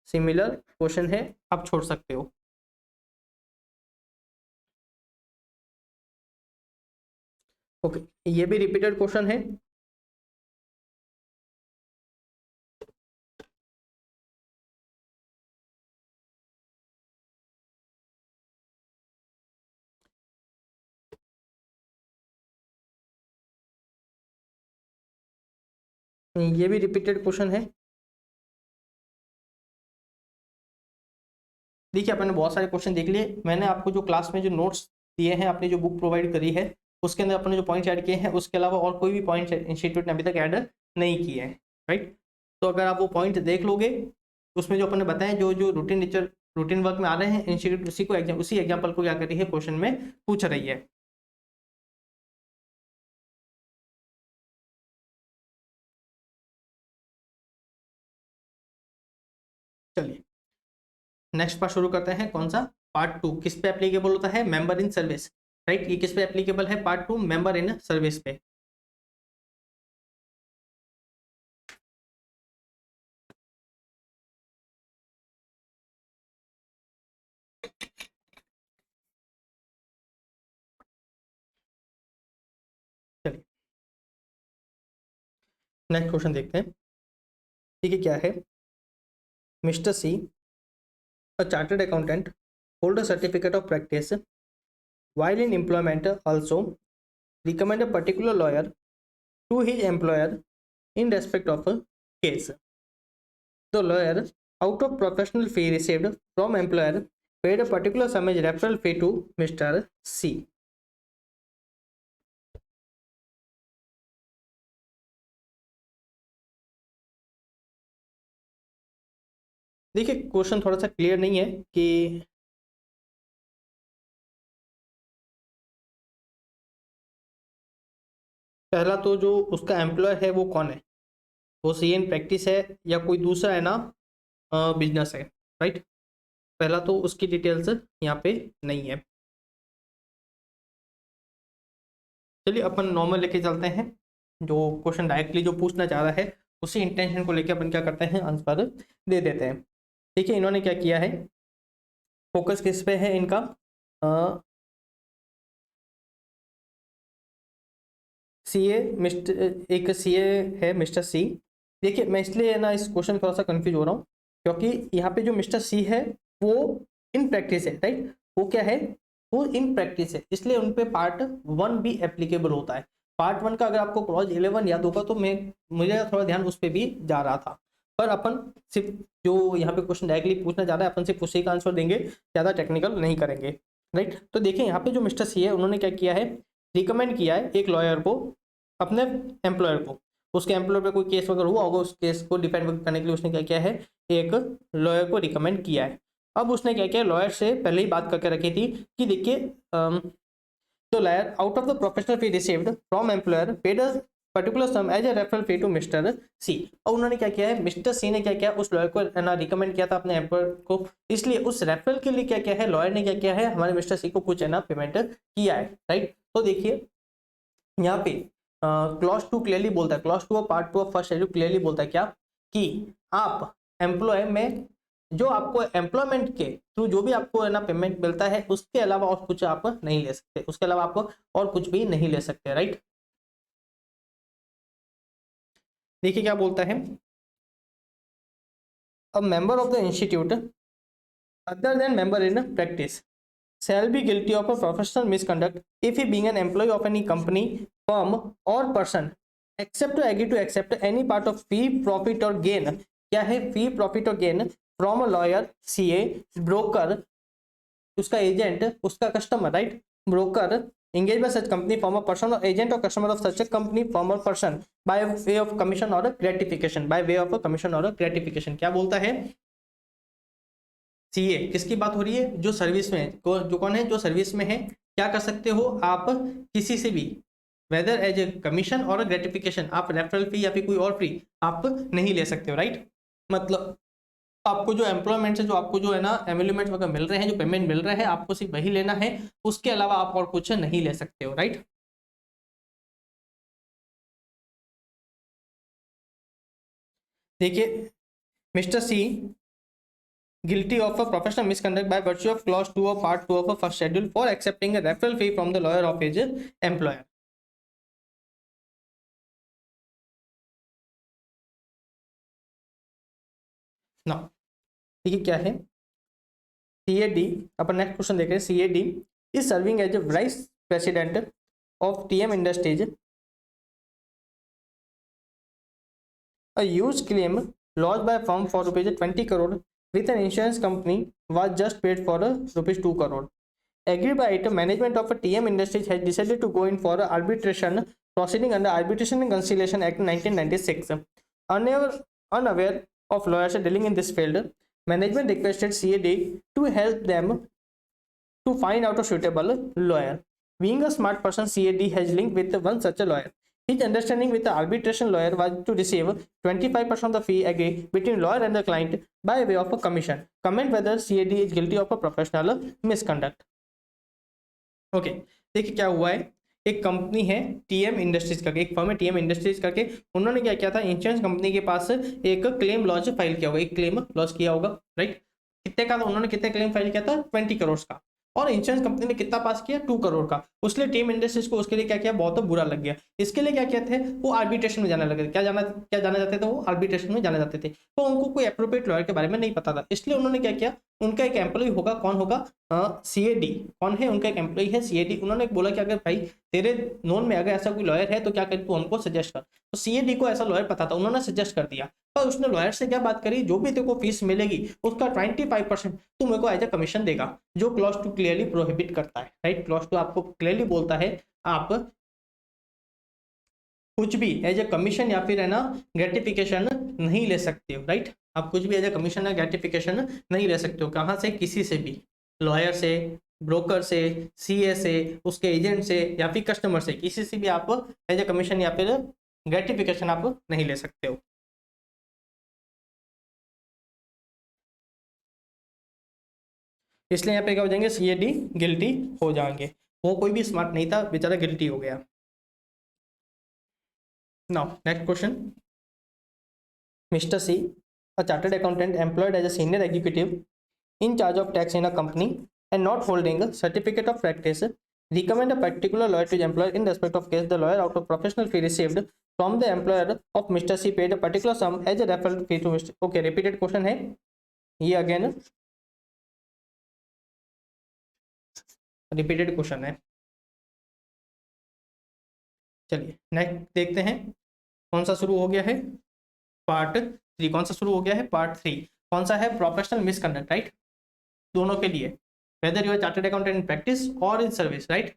सिमिलर क्वेश्चन है, आप छोड़ सकते हो। ओके, ये भी रिपीटेड क्वेश्चन है। ये भी रिपीटेड क्वेश्चन है। देखिए अपन ने बहुत सारे क्वेश्चन देख लिए, मैंने आपको जो क्लास में जो नोट्स दिए हैं, आपने जो बुक प्रोवाइड करी है उसके अंदर अपने जो पॉइंट्स ऐड किए हैं, उसके अलावा और कोई भी पॉइंट इंस्टीट्यूट ने अभी तक ऐड नहीं किए हैं, राइट। तो अगर आप वो पॉइंट देख लोगे उसमें जो अपन ने बताया जो जो रूटीन नेचर रूटीन वर्क में आ रहे हैं, इंस्टीट्यूट उसी को उसी एग्जाम्पल को क्या कर रही है, क्वेश्चन में पूछ रही है। चलिए नेक्स्ट पार्ट शुरू करते हैं। कौन सा, पार्ट 2 किस पे एप्लीकेबल होता है, मेंबर इन सर्विस, राइट। ये किस पे एप्लीकेबल है, पार्ट 2 मेंबर इन सर्विस पे। चलिए नेक्स्ट क्वेश्चन देखते हैं। ठीक है, क्या है, mister C a chartered accountant hold a certificate of practice while in employment also recommend a particular lawyer to his employer in respect of a case. The lawyer out of professional fee received from employer paid a particular sum as referral fee to Mr. C. देखिए question थोड़ा सा clear नहीं है कि पहला तो जो उसका एम्प्लॉयर है वो कौन है, वो सी एन प्रैक्टिस है या कोई दूसरा है ना बिजनेस है, राइट। पहला तो उसकी डिटेल्स यहाँ पे नहीं है। चलिए अपन नॉर्मल लेके चलते हैं, जो क्वेश्चन डायरेक्टली जो पूछना चाह रहा है उसी इंटेंशन को लेके अपन क्या करते हैं, आंसर दे देते हैं। देखिए इन्होंने क्या किया है, फोकस किस पे है इनका, सी ए मिस्टर, एक सी ए है मिस्टर सी। देखिए मैं इसलिए ना इस क्वेश्चन थोड़ा सा कंफ्यूज हो रहा हूँ क्योंकि यहाँ पे जो मिस्टर सी है वो इन प्रैक्टिस है, राइट। वो क्या है, वो इन प्रैक्टिस है, इसलिए उन पे पार्ट 1 भी एप्लीकेबल होता है। पार्ट 1 का अगर आपको क्लॉज 11 याद होगा तो मैं मुझे थोड़ा ध्यान उस पर भी जा रहा था, पर अपन सिर्फ जो यहाँ पे क्वेश्चन डायरेक्टली पूछना चाह रहा है अपन सिर्फ उसी का आंसर देंगे, ज़्यादा टेक्निकल नहीं करेंगे, राइट। तो देखिए यहाँ पे जो मिस्टर सी है उन्होंने क्या किया है, रिकमेंड किया है एक लॉयर को अपने एम्प्लॉयर को, उसके एम्प्लॉयर पे कोई केस वगैरह हुआ होगा, उस केस को डिफेंड करने के लिए उसने क्या किया है, एक लॉयर को रिकमेंड किया है। अब उसने क्या किया, लॉयर से पहले ही बात करके रखी थी कि देखिए तो lawyer out of the professional fee received from employer paid a particular sum as a referral fee to mister C. और उन्होंने क्या किया है, मिस्टर सी ने क्या किया, उस लॉयर को ना रिकमेंड किया था अपने एम्प्लॉयर को, इसलिए उस रेफरल के लिए क्या किया है, लॉयर ने क्या किया है, हमारे मिस्टर सी को कुछ है ना पेमेंट किया है, राइट। तो देखिए यहाँ पे क्लॉज 2 क्लियरली बोलता है, क्लॉज 2 और part 2 of first schedule clearly बोलता है क्या, कि आप एम्प्लॉय में जो आपको एम्प्लॉयमेंट के थ्रू जो भी आपको है ना पेमेंट मिलता है उसके अलावा और कुछ आप नहीं ले सकते, उसके अलावा आप और कुछ भी नहीं ले सकते, राइट। देखिए क्या बोलता है, a member of the institute other than member in practice shall be guilty of a professional misconduct if he being an employee of any company, firm or person except to agree to accept any part of fee, profit or gain. क्या है fee, profit or gain from a lawyer, CA, broker, उसका agent, उसका customer, right, broker engaged by such company, form or person or agent or customer of such a company, firm or person by way of commission or gratification, by way of a commission or gratification. क्या बोलता है CA? किसकी बात हो रही है? जो service में है, जो कौन है, जो सर्विस में है, क्या कर सकते हो आप किसी से भी, वेदर एज ए कमीशन और ग्रेटिफिकेशन, आप रेफरल फी या फिर कोई और फी आप नहीं ले सकते हो, राइट। मतलब आपको जो एम्प्लॉयमेंट से जो आपको जो है ना एम्यूलमेंट वगैरह मिल रहे हैं, जो पेमेंट मिल रहे हैं, आपको सिर्फ वही लेना है, उसके अलावा आप और कुछ नहीं ले सकते हो, राइट। देखिए, mister C guilty of a professional misconduct by virtue of clause 2 of part 2 of a first schedule for accepting a referral fee from the lawyer of his employer. now ठीक है, क्या है CAD, अपन next question देख रहे हैं। CAD is serving as a vice president of TM Industries. A huge claim lodged by a firm for ₹20 crore with an insurance company was just paid for ₹2 crore. Agreed by it, management of a TM Industries has decided to go in for arbitration proceeding under Arbitration and Conciliation Act 1996. Unaware of lawyers dealing in this field, management requested CAD to help them to find out a suitable lawyer. Being a smart person, CAD has linked with one such a lawyer. His understanding with the arbitration lawyer was to receive 25% of the fee agreed between lawyer and the client by way of a commission. Comment whether CAD is guilty of a professional misconduct. Okay, देखिए क्या हुआ है, एक company है TM industries करके, एक firm है TM industries करके, उन्होंने क्या किया था, इंश्योरेंस कंपनी के पास एक क्लेम लॉज फाइल किया होगा, एक क्लेम लॉज किया होगा, राइट। कितने का था, उन्होंने कितने क्लेम फाइल किया था, 20 करोड़ का, और इंश्योरेंस कंपनी ने कितना पास किया, 2 करोड़ का। उसके लिए टीम इंडस्ट्रीज को उसके लिए क्या किया, बहुत बुरा लग गया। इसके लिए क्या किया थे, वो आर्बिट्रेशन में जाने लगे। क्या जाना जाते थे, वो आर्बिट्रेशन में जाने जाते थे। तो उनको कोई अप्रोप्रिएट लॉयर के बारे में नहीं पता था, इसलिए उन्होंने क्या किया, उनका एक एम्प्लॉय होगा, कौन होगा, CAD, कौन है उनका एक एम्प्लॉय है CAD। उन्होंने बोला कि अगर भाई तेरे नोन में अगर ऐसा कोई लॉयर है तो क्या कर, तू हमको सजेस्ट कर। तो CAD को ऐसा लॉयर पता था, उन्होंने सजेस्ट कर दिया। पर उसने लॉयर से क्या बात करी, जो भी तेरे को फीस मिलेगी उसका 25% तू मेरे को एज ए कमीशन देगा, जो क्लॉज 2 क्लियरली प्रोहिबिट करता है, राइट। क्लॉज 2 आपको क्लियरली बोलता है आप कुछ भी एज ए कमीशन या फिर है ना ग्रेटिफिकेशन नहीं ले सकते हो, राइट। आप कुछ भी एज ए कमीशन या ग्रेटिफिकेशन नहीं ले सकते हो। कहाँ से, किसी से भी, लॉयर से, ब्रोकर से, CA से, उसके एजेंट से या फिर कस्टमर से, किसी से भी आप एज ए कमीशन या फिर ग्रेटिफिकेशन आप नहीं ले सकते हो। इसलिए यहाँ पे क्या हो जाएंगे, CAD गिल्टी हो जाएंगे। वो कोई भी स्मार्ट नहीं था, बेचारा गिल्टी हो गया। Now next question, mister C, a chartered accountant employed as a senior executive in charge of tax in a company and not holding a certificate of practice, recommend a particular lawyer to his employer in respect of case the lawyer out of professional fee received from the employer of Mr. C paid a particular sum as a referral fee to Mr. Okay, repeated question है ये, again repeated question है। चलिए next देखते हैं, कौन सा शुरू हो गया है, पार्ट 3। कौन सा शुरू हो गया है, पार्ट 3। कौन सा है, प्रोफेशनल मिसकंडक्ट, राइट। दोनों के लिए, whether you are chartered accountant in practice और in service, right.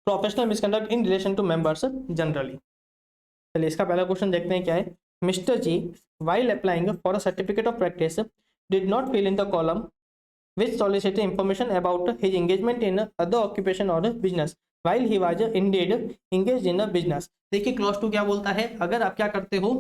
Professional misconduct in relation to members generally. चलिए इसका पहला क्वेश्चन देखते हैं क्या है। Mister G, while applying for a certificate of practice, did not fill in the column which solicited information about his engagement in other occupation or business while he was indeed engaged in a business। देखिए clause 2 क्या बोलता है, अगर आप क्या करते हो,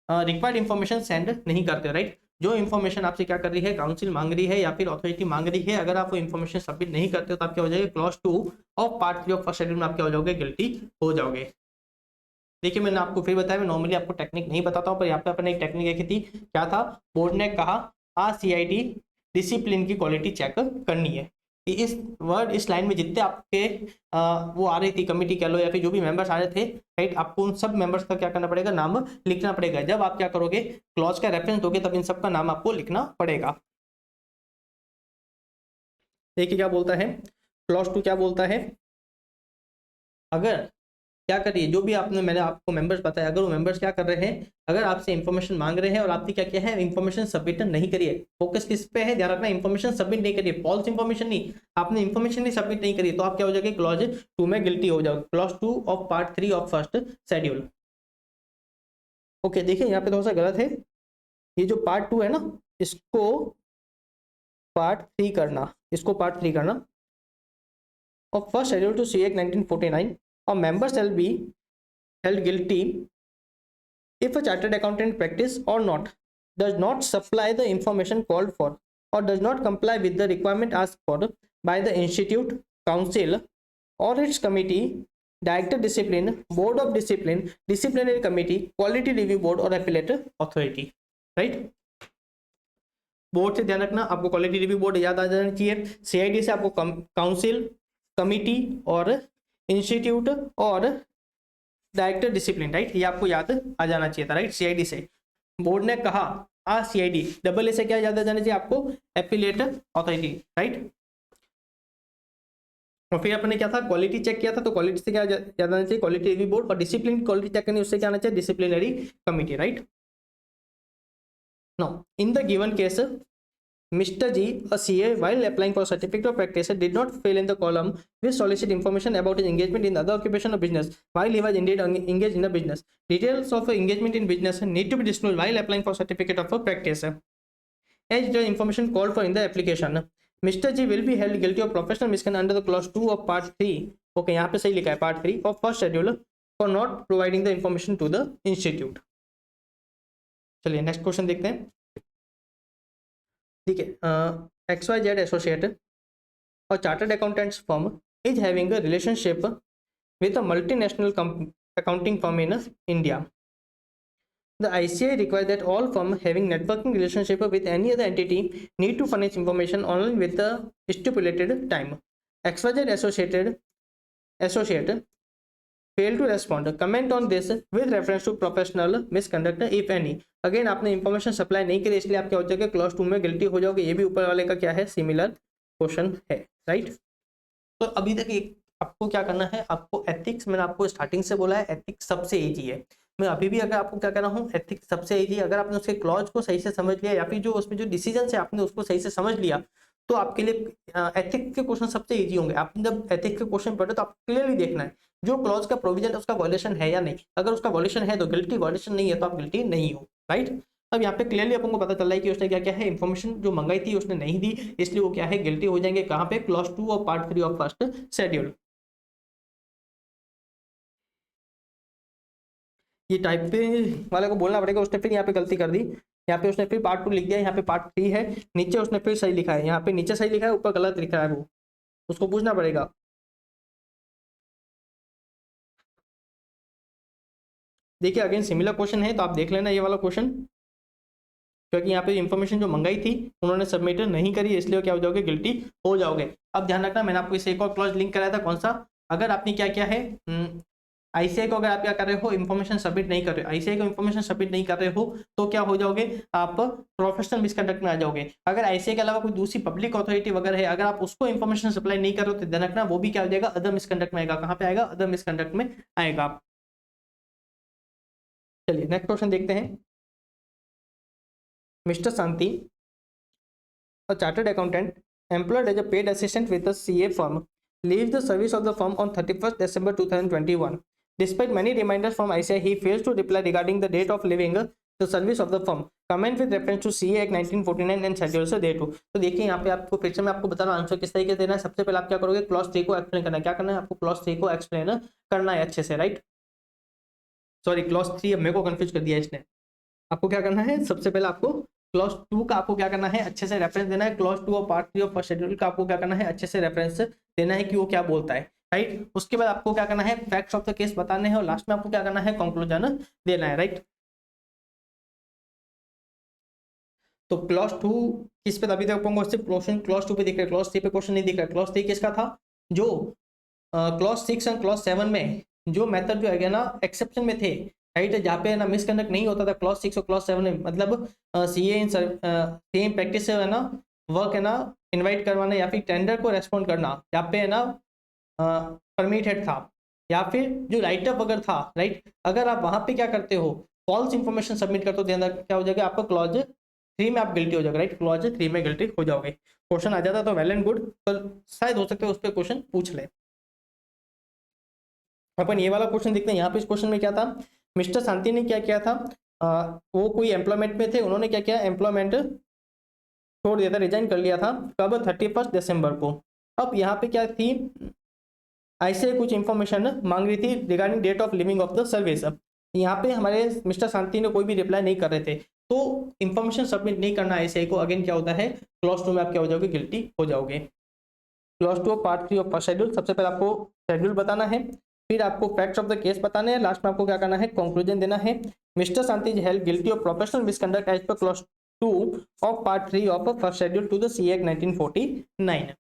required information send नहीं करते हो, राइट। जो इन्फॉर्मेशन आपसे क्या कर रही है, काउंसिल मांग रही है या फिर अथॉरिटी मांग रही है, अगर आप वो इन्फॉर्मेशन सबमिट नहीं करते हो तो आप क्या हो जाएगा, clause 2 of part 3 of first schedule में आप क्या हो जाओगे, गिल्टी हो जाओगे। देखिए मैंने आपको फिर बताया, मैं नॉर्मली आपको टेक्निक नहीं बताता हूँ, पर यहाँ पे अपने एक टेक्निक देखी थी। क्या था, बोर्ड ने कहा CID डिसिप्लिन की क्वालिटी चेक करनी है। इस वर्ड इस लाइन में जितने आपके वो आ रही थी कमिटी कह लो या फिर जो भी मेंबर्स आ रहे थे, राइट, आपको उन सब मेंबर्स का क्या करना पड़ेगा, नाम लिखना पड़ेगा। जब आप क्या करोगे, क्लॉज का रेफरेंस दोगे, तब इन सब का नाम आपको लिखना पड़ेगा। देखिए क्या बोलता है क्लॉज 2, क्या बोलता है, अगर क्या करिए, जो भी आपने मैंने आपको मेंबर्स बताया, अगर वो मेंबर्स क्या कर रहे हैं, अगर आपसे इंफॉर्मेशन मांग रहे हैं और आपने क्या किया है, इंफॉर्मेशन सबमिट नहीं करिए। फोकस किस पे है, ध्यान रखना, इंफॉर्मेशन सबमिट नहीं करिए, फॉल्स इंफॉर्मेशन नहीं, आपने इंफॉर्मेशन नहीं सबमिट नहीं करी, तो आप क्या हो जाएंगे, क्लॉज 2 में गिल्टी हो जाओगे, clause 2 of part 3 of first schedule. Okay, देखिए यहाँ पे थोड़ा सा गलत है, ये जो पार्ट 2 है ना, इसको पार्ट 3 करना, इसको पार्ट 3 करना। of first schedule to CA Act 1949, a member shall be held guilty if a chartered accountant practice or not does not supply the information called for or does not comply with the requirement asked for by the institute, council or its committee, director discipline, board of discipline, disciplinary committee, quality review board or appellate authority, right? Board से ध्यान रखना, आपको quality review board याद आ जाना चाहिए, CID से आपको council, committee और इंस्टीट्यूट और डायरेक्टर डिसिप्लिन, राइट, ये आपको याद आ जाना चाहिए था, राइट। सीआईडी से बोर्ड ने कहा, सीआईडी, डबल ए से क्या याद आ जाना चाहिए आपको, एपिलेट अथॉरिटी, राइट। और फिर अपने क्या था, क्वालिटी चेक किया था, तो क्वालिटी से क्या याद आना चाहिए, क्वालिटी रिव्यू बोर्ड, और डिसिप्लिन क्वालिटी चेक करनी, उससे क्या आना चाहिए, disciplinary committee, right. Now in the given case Mr. G, a CA, while applying for a certificate of practice, did not fill in the column which solicit information about his engagement in other occupation or business while he was indeed engaged in a business. Details of engagement in business need to be disclosed while applying for certificate of practice, as the information called for in the application. Mr. G will be held guilty of professional misconduct under the clause 2 of part 3. Okay, यहाँ पे सही लिखा है, part 3 of first schedule for not providing the information to the institute. चलिए next question देखते हैं। ठीक है, XYZ एसोसिएट और chartered accountants firm is having a relationship with a multinational accounting firm in India. The ICA requires that all firms having networking relationship with any other entity need to furnish information only with the stipulated time. XYZ associate fail to respond. Comment on this with reference to professional misconduct if any. Again आपने information supply नहीं करी, इसलिए आप क्या हो जाएगा, clause 2 में guilty हो जाओगे। ये भी ऊपर वाले का क्या है, सिमिलर क्वेश्चन है, राइट। तो अभी तक आपको क्या करना है, आपको एथिक्स, मैंने आपको स्टार्टिंग से बोला है एथिक्स सबसे इजी है। मैं अभी भी अगर आपको क्या कर रहा हूँ, एथिक्स सबसे इजी, अगर आपने उसके क्लॉज को सही से समझ लिया या फिर जो उसमें जो डिसीजन है आपने उसको सही से समझ लिया, तो आपके लिए एथिक्स के क्वेश्चन सबसे इजी होंगे। आपने जब एथिक्स के क्वेश्चन पढ़े तो आपको क्लियरली देखना है जो क्लॉज का प्रोविजन है उसका वॉयलेशन है या नहीं। अगर उसका वॉयलेशन है तो गिल्टी, वॉयलेशन नहीं है तो आप गिल्टी नहीं हो, राइट। अब यहाँ पे क्लियरली अपन को पता चल रहा है कि उसने क्या क्या है, इन्फॉर्मेशन जो मंगाई थी उसने नहीं दी, इसलिए वो क्या है, गिल्टी हो जाएंगे। कहाँ पे, क्लॉज 2 और पार्ट 3 ऑफ फर्स्ट शेड्यूल। ये टाइप पे वाले को बोलना पड़ेगा, उसने फिर यहाँ पे गलती कर दी, यहाँ पे उसने फिर पार्ट 2 लिख दिया, यहाँ पे पार्ट 3 है, नीचे उसने फिर सही लिखा है, यहाँ पे नीचे सही लिखा है, ऊपर गलत लिखा है, वो उसको पूछना पड़ेगा। देखिए अगेन सिमिलर क्वेश्चन है, तो आप देख लेना ये वाला क्वेश्चन, क्योंकि यहाँ पे इंफॉर्मेशन जो मंगाई थी उन्होंने सबमिट नहीं करी, इसलिए क्या हो जाओगे, गिल्टी हो जाओगे। अब ध्यान रखना, मैंने आपको इसे एक और क्लॉज लिंक कराया था, कौन सा, अगर आपने क्या किया है, आईसीआई को अगर आप क्या कर रहे हो, इन्फॉर्मेशन सबमिट नहीं कर रहे हो, आईसीआई को इन्फॉर्मेशन सबमिट नहीं कर रहे हो, तो क्या हो जाओगे, आप प्रोफेशनल मिसकंडक्ट में आ जाओगे। अगर आईसीआई के अलावा कोई दूसरी पब्लिक अथॉरिटी वगैरह है, अगर आप उसको इन्फॉर्मेशन सप्लाई नहीं कर रहे हो, तो ध्यान रखना वो भी क्या हो जाएगा, अदर मिसकंडक्ट में आएगा। कहाँ पे आएगा, अदर मिसकंडक्ट में आएगा। चलिए नेक्स्ट क्वेश्चन देखते हैं। Mister Shanti, a chartered accountant employed as a paid assistant with a CA firm, leaves the service of the firm on 31st December 2021. Despite many reminders from ICI, he fails to reply regarding the date of leaving the service of the firm. Comment with reference to CA Act 1949 and schedules thereto. तो देखिए यहाँ पे आपको फिर से मैं आपको बता रहा हूँ आंसर किस तरीके से देना है। सबसे पहले आप क्या करोगे, क्लॉज 3 को एक्सप्लेन करना है। क्या करना है आपको, क्लॉज 3 को एक्सप्लेन करना है अच्छे से, राइट। सॉरी क्लॉज 3, अब मेरे को कंफ्यूज कर दिया इसने। आपको क्या करना है, सबसे पहले आपको क्लॉज 2 का आपको क्या करना है, अच्छे से रेफरेंस देना है। क्लॉज 2 और पार्ट 3 ऑफ फर्स्ट शेड्यूल का आपको क्या करना है, अच्छे से रेफरेंस देना है कि वो क्या बोलता है, राइट। उसके बाद आपको क्या करना है, फैक्ट्स ऑफ द केस बताने हैं और लास्ट में आपको क्या करना है, कंक्लूजन देना है, राइट। तो क्लॉज 2 किस पे अभी तक आपको सिर्फ क्वेश्चन क्लॉज 2 पे दिख रहा है, क्लॉज 3 पे क्वेश्चन नहीं दिख रहा है। क्लॉज 3 किसका था, जो क्लॉज 6 और क्लॉज 7 में जो मेथड जो है ना एक्सेप्शन में थे, राइट, जहाँ पे ना मिसकंडक्ट नहीं होता था क्लॉज 6 और क्लॉज 7 में, मतलब सीए इन सेम प्रैक्टिस है ना, वर्क है ना इनवाइट करवाना या फिर टेंडर को रेस्पॉन्ड करना, यहाँ पे है ना परमिटेड था, या फिर जो राइट अप अगर था, राइट, अगर आप वहां पे क्या करते हो, फॉल्स इंफॉर्मेशन सबमिट करते हो, अंदर क्या हो जाएगा, आपको क्लॉज 3 में आप गिल्टी हो जाओगे, राइट, क्लॉज 3 में गिल्टी हो जाओगे। क्वेश्चन आ जाता तो वेल एंड गुड, पर शायद हो सकता है उस पर क्वेश्चन पूछ ले। अपन ये वाला क्वेश्चन देखते हैं। यहाँ पे इस क्वेश्चन में क्या था, मिस्टर शांति ने क्या किया था, वो कोई एम्प्लॉयमेंट में थे, उन्होंने क्या किया, एम्प्लॉयमेंट छोड़ दिया था, रिजाइन कर लिया था, कब, 31 दिसंबर को। अब यहाँ पे क्या थी, ऐसे कुछ इंफॉर्मेशन मांग रही थी regarding date of living of the service. यहाँ पे हमारे मिस्टर शांति ने कोई भी रिप्लाई नहीं कर रहे थे, तो इंफॉर्मेशन सबमिट नहीं करना ऐसे को अगेन क्या होता है, क्लॉज 2 में आप क्या हो जाओगे, गिल्टी हो जाओगे। Clause 2 part 3 of first schedule, सबसे पहले आपको शेड्यूल बताना है, फिर आपको फैक्ट्स ऑफ द केस बताने हैं, लास्ट में आपको क्या करना है, कंक्लूजन देना है। Mister Shanti is held guilty of professional misconduct as per clause 2 of part 3 of first schedule to the C act 1949।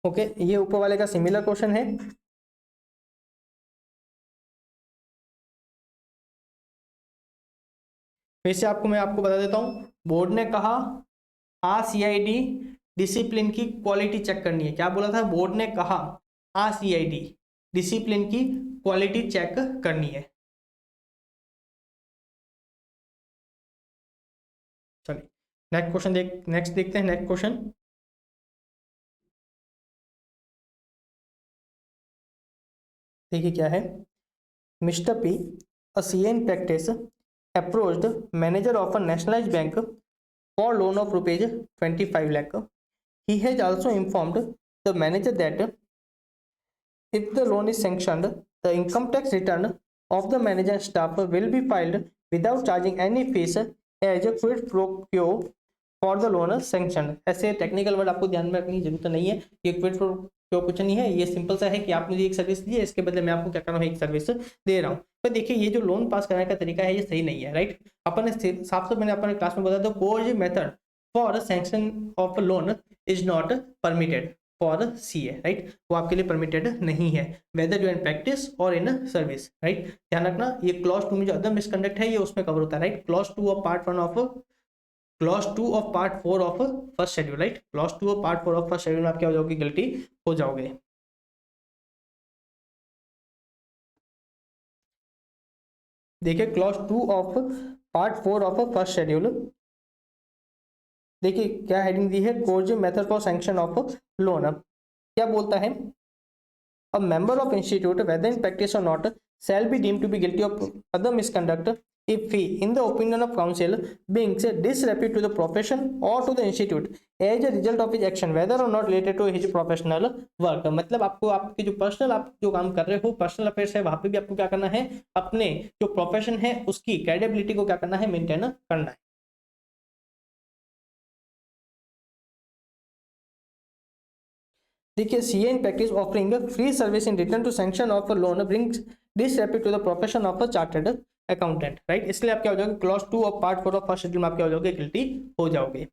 Okay, ये ऊपर वाले का सिमिलर क्वेश्चन है। वैसे मैं आपको बता देता हूँ, बोर्ड ने कहा सीआईडी डिसिप्लिन की क्वालिटी चेक करनी है। क्या बोला था बोर्ड ने, कहा सीआईडी डिसिप्लिन की क्वालिटी चेक करनी है। चलिए नेक्स्ट क्वेश्चन देखते हैं नेक्स्ट क्वेश्चन। देखिए क्या है, mister P, a CA in practice, approached manager of a nationalised bank for loan of rupees 25 lakh. He has also informed the manager that if the loan is sanctioned, the income tax return of the manager and staff will be filed without charging any fees as a quid pro quo for the loan sanctioned. ऐसे technical word आपको ध्यान में रखने की जरूरत नहीं है, ये क्विड प्रो क्यो कुछ नहीं है, ये सिंपल सा है कि आप मुझे एक सर्विस दीजिए, इसके बदले मैं आपको क्या कर रहा हूँ, एक सर्विस दे रहा हूँ। तो देखिए ये जो लोन पास करने का तरीका है ये सही नहीं है, राइट। अपन साफ तो मैंने अपने क्लास में बताया था, कोई method for sanction of loan is not permitted for CA, right, वो आपके लिए परमिटेड नहीं है, वेदर यू इन प्रैक्टिस और इन सर्विस, राइट। ध्यान रखना ये क्लॉज 2 में जो अदर मिसकंडक्ट है ये उसमें कवर होता है, right. Clause 2 of part 1 of clause 2 of part 4 of first schedule, right, clause 2 of part 4 of first schedule में आप क्या हो जाओगे, गिल्टी हो जाओगे। देखिए clause 2 of part 4 of first schedule, देखिए क्या हेडिंग दी है, course method for sanction of loan. क्या बोलता है, a member of institute whether in practice और not shall be deemed to be guilty of other misconduct if he, in the opinion of council, brings disrepute to the profession or to the institute as a result of his action whether or not related to his professional work। मतलब आपको आपकी जो personal आप जो काम कर रहे हो, पर्सनल अफेयर्स है, वहां पे भी आपको क्या करना है, अपने जो प्रोफेशन है उसकी क्रेडिबिलिटी को क्या करना है, मेंटेन करना है। देखिए CA in practice offering free service in return to sanction of loan brings disrepute to the profession of a chartered accountant, right. इसलिए आप क्या हो जाओगे, clause 2 of part 4 of first schedule में आप क्या हो जाओगे, गिल्टी हो जाओगे।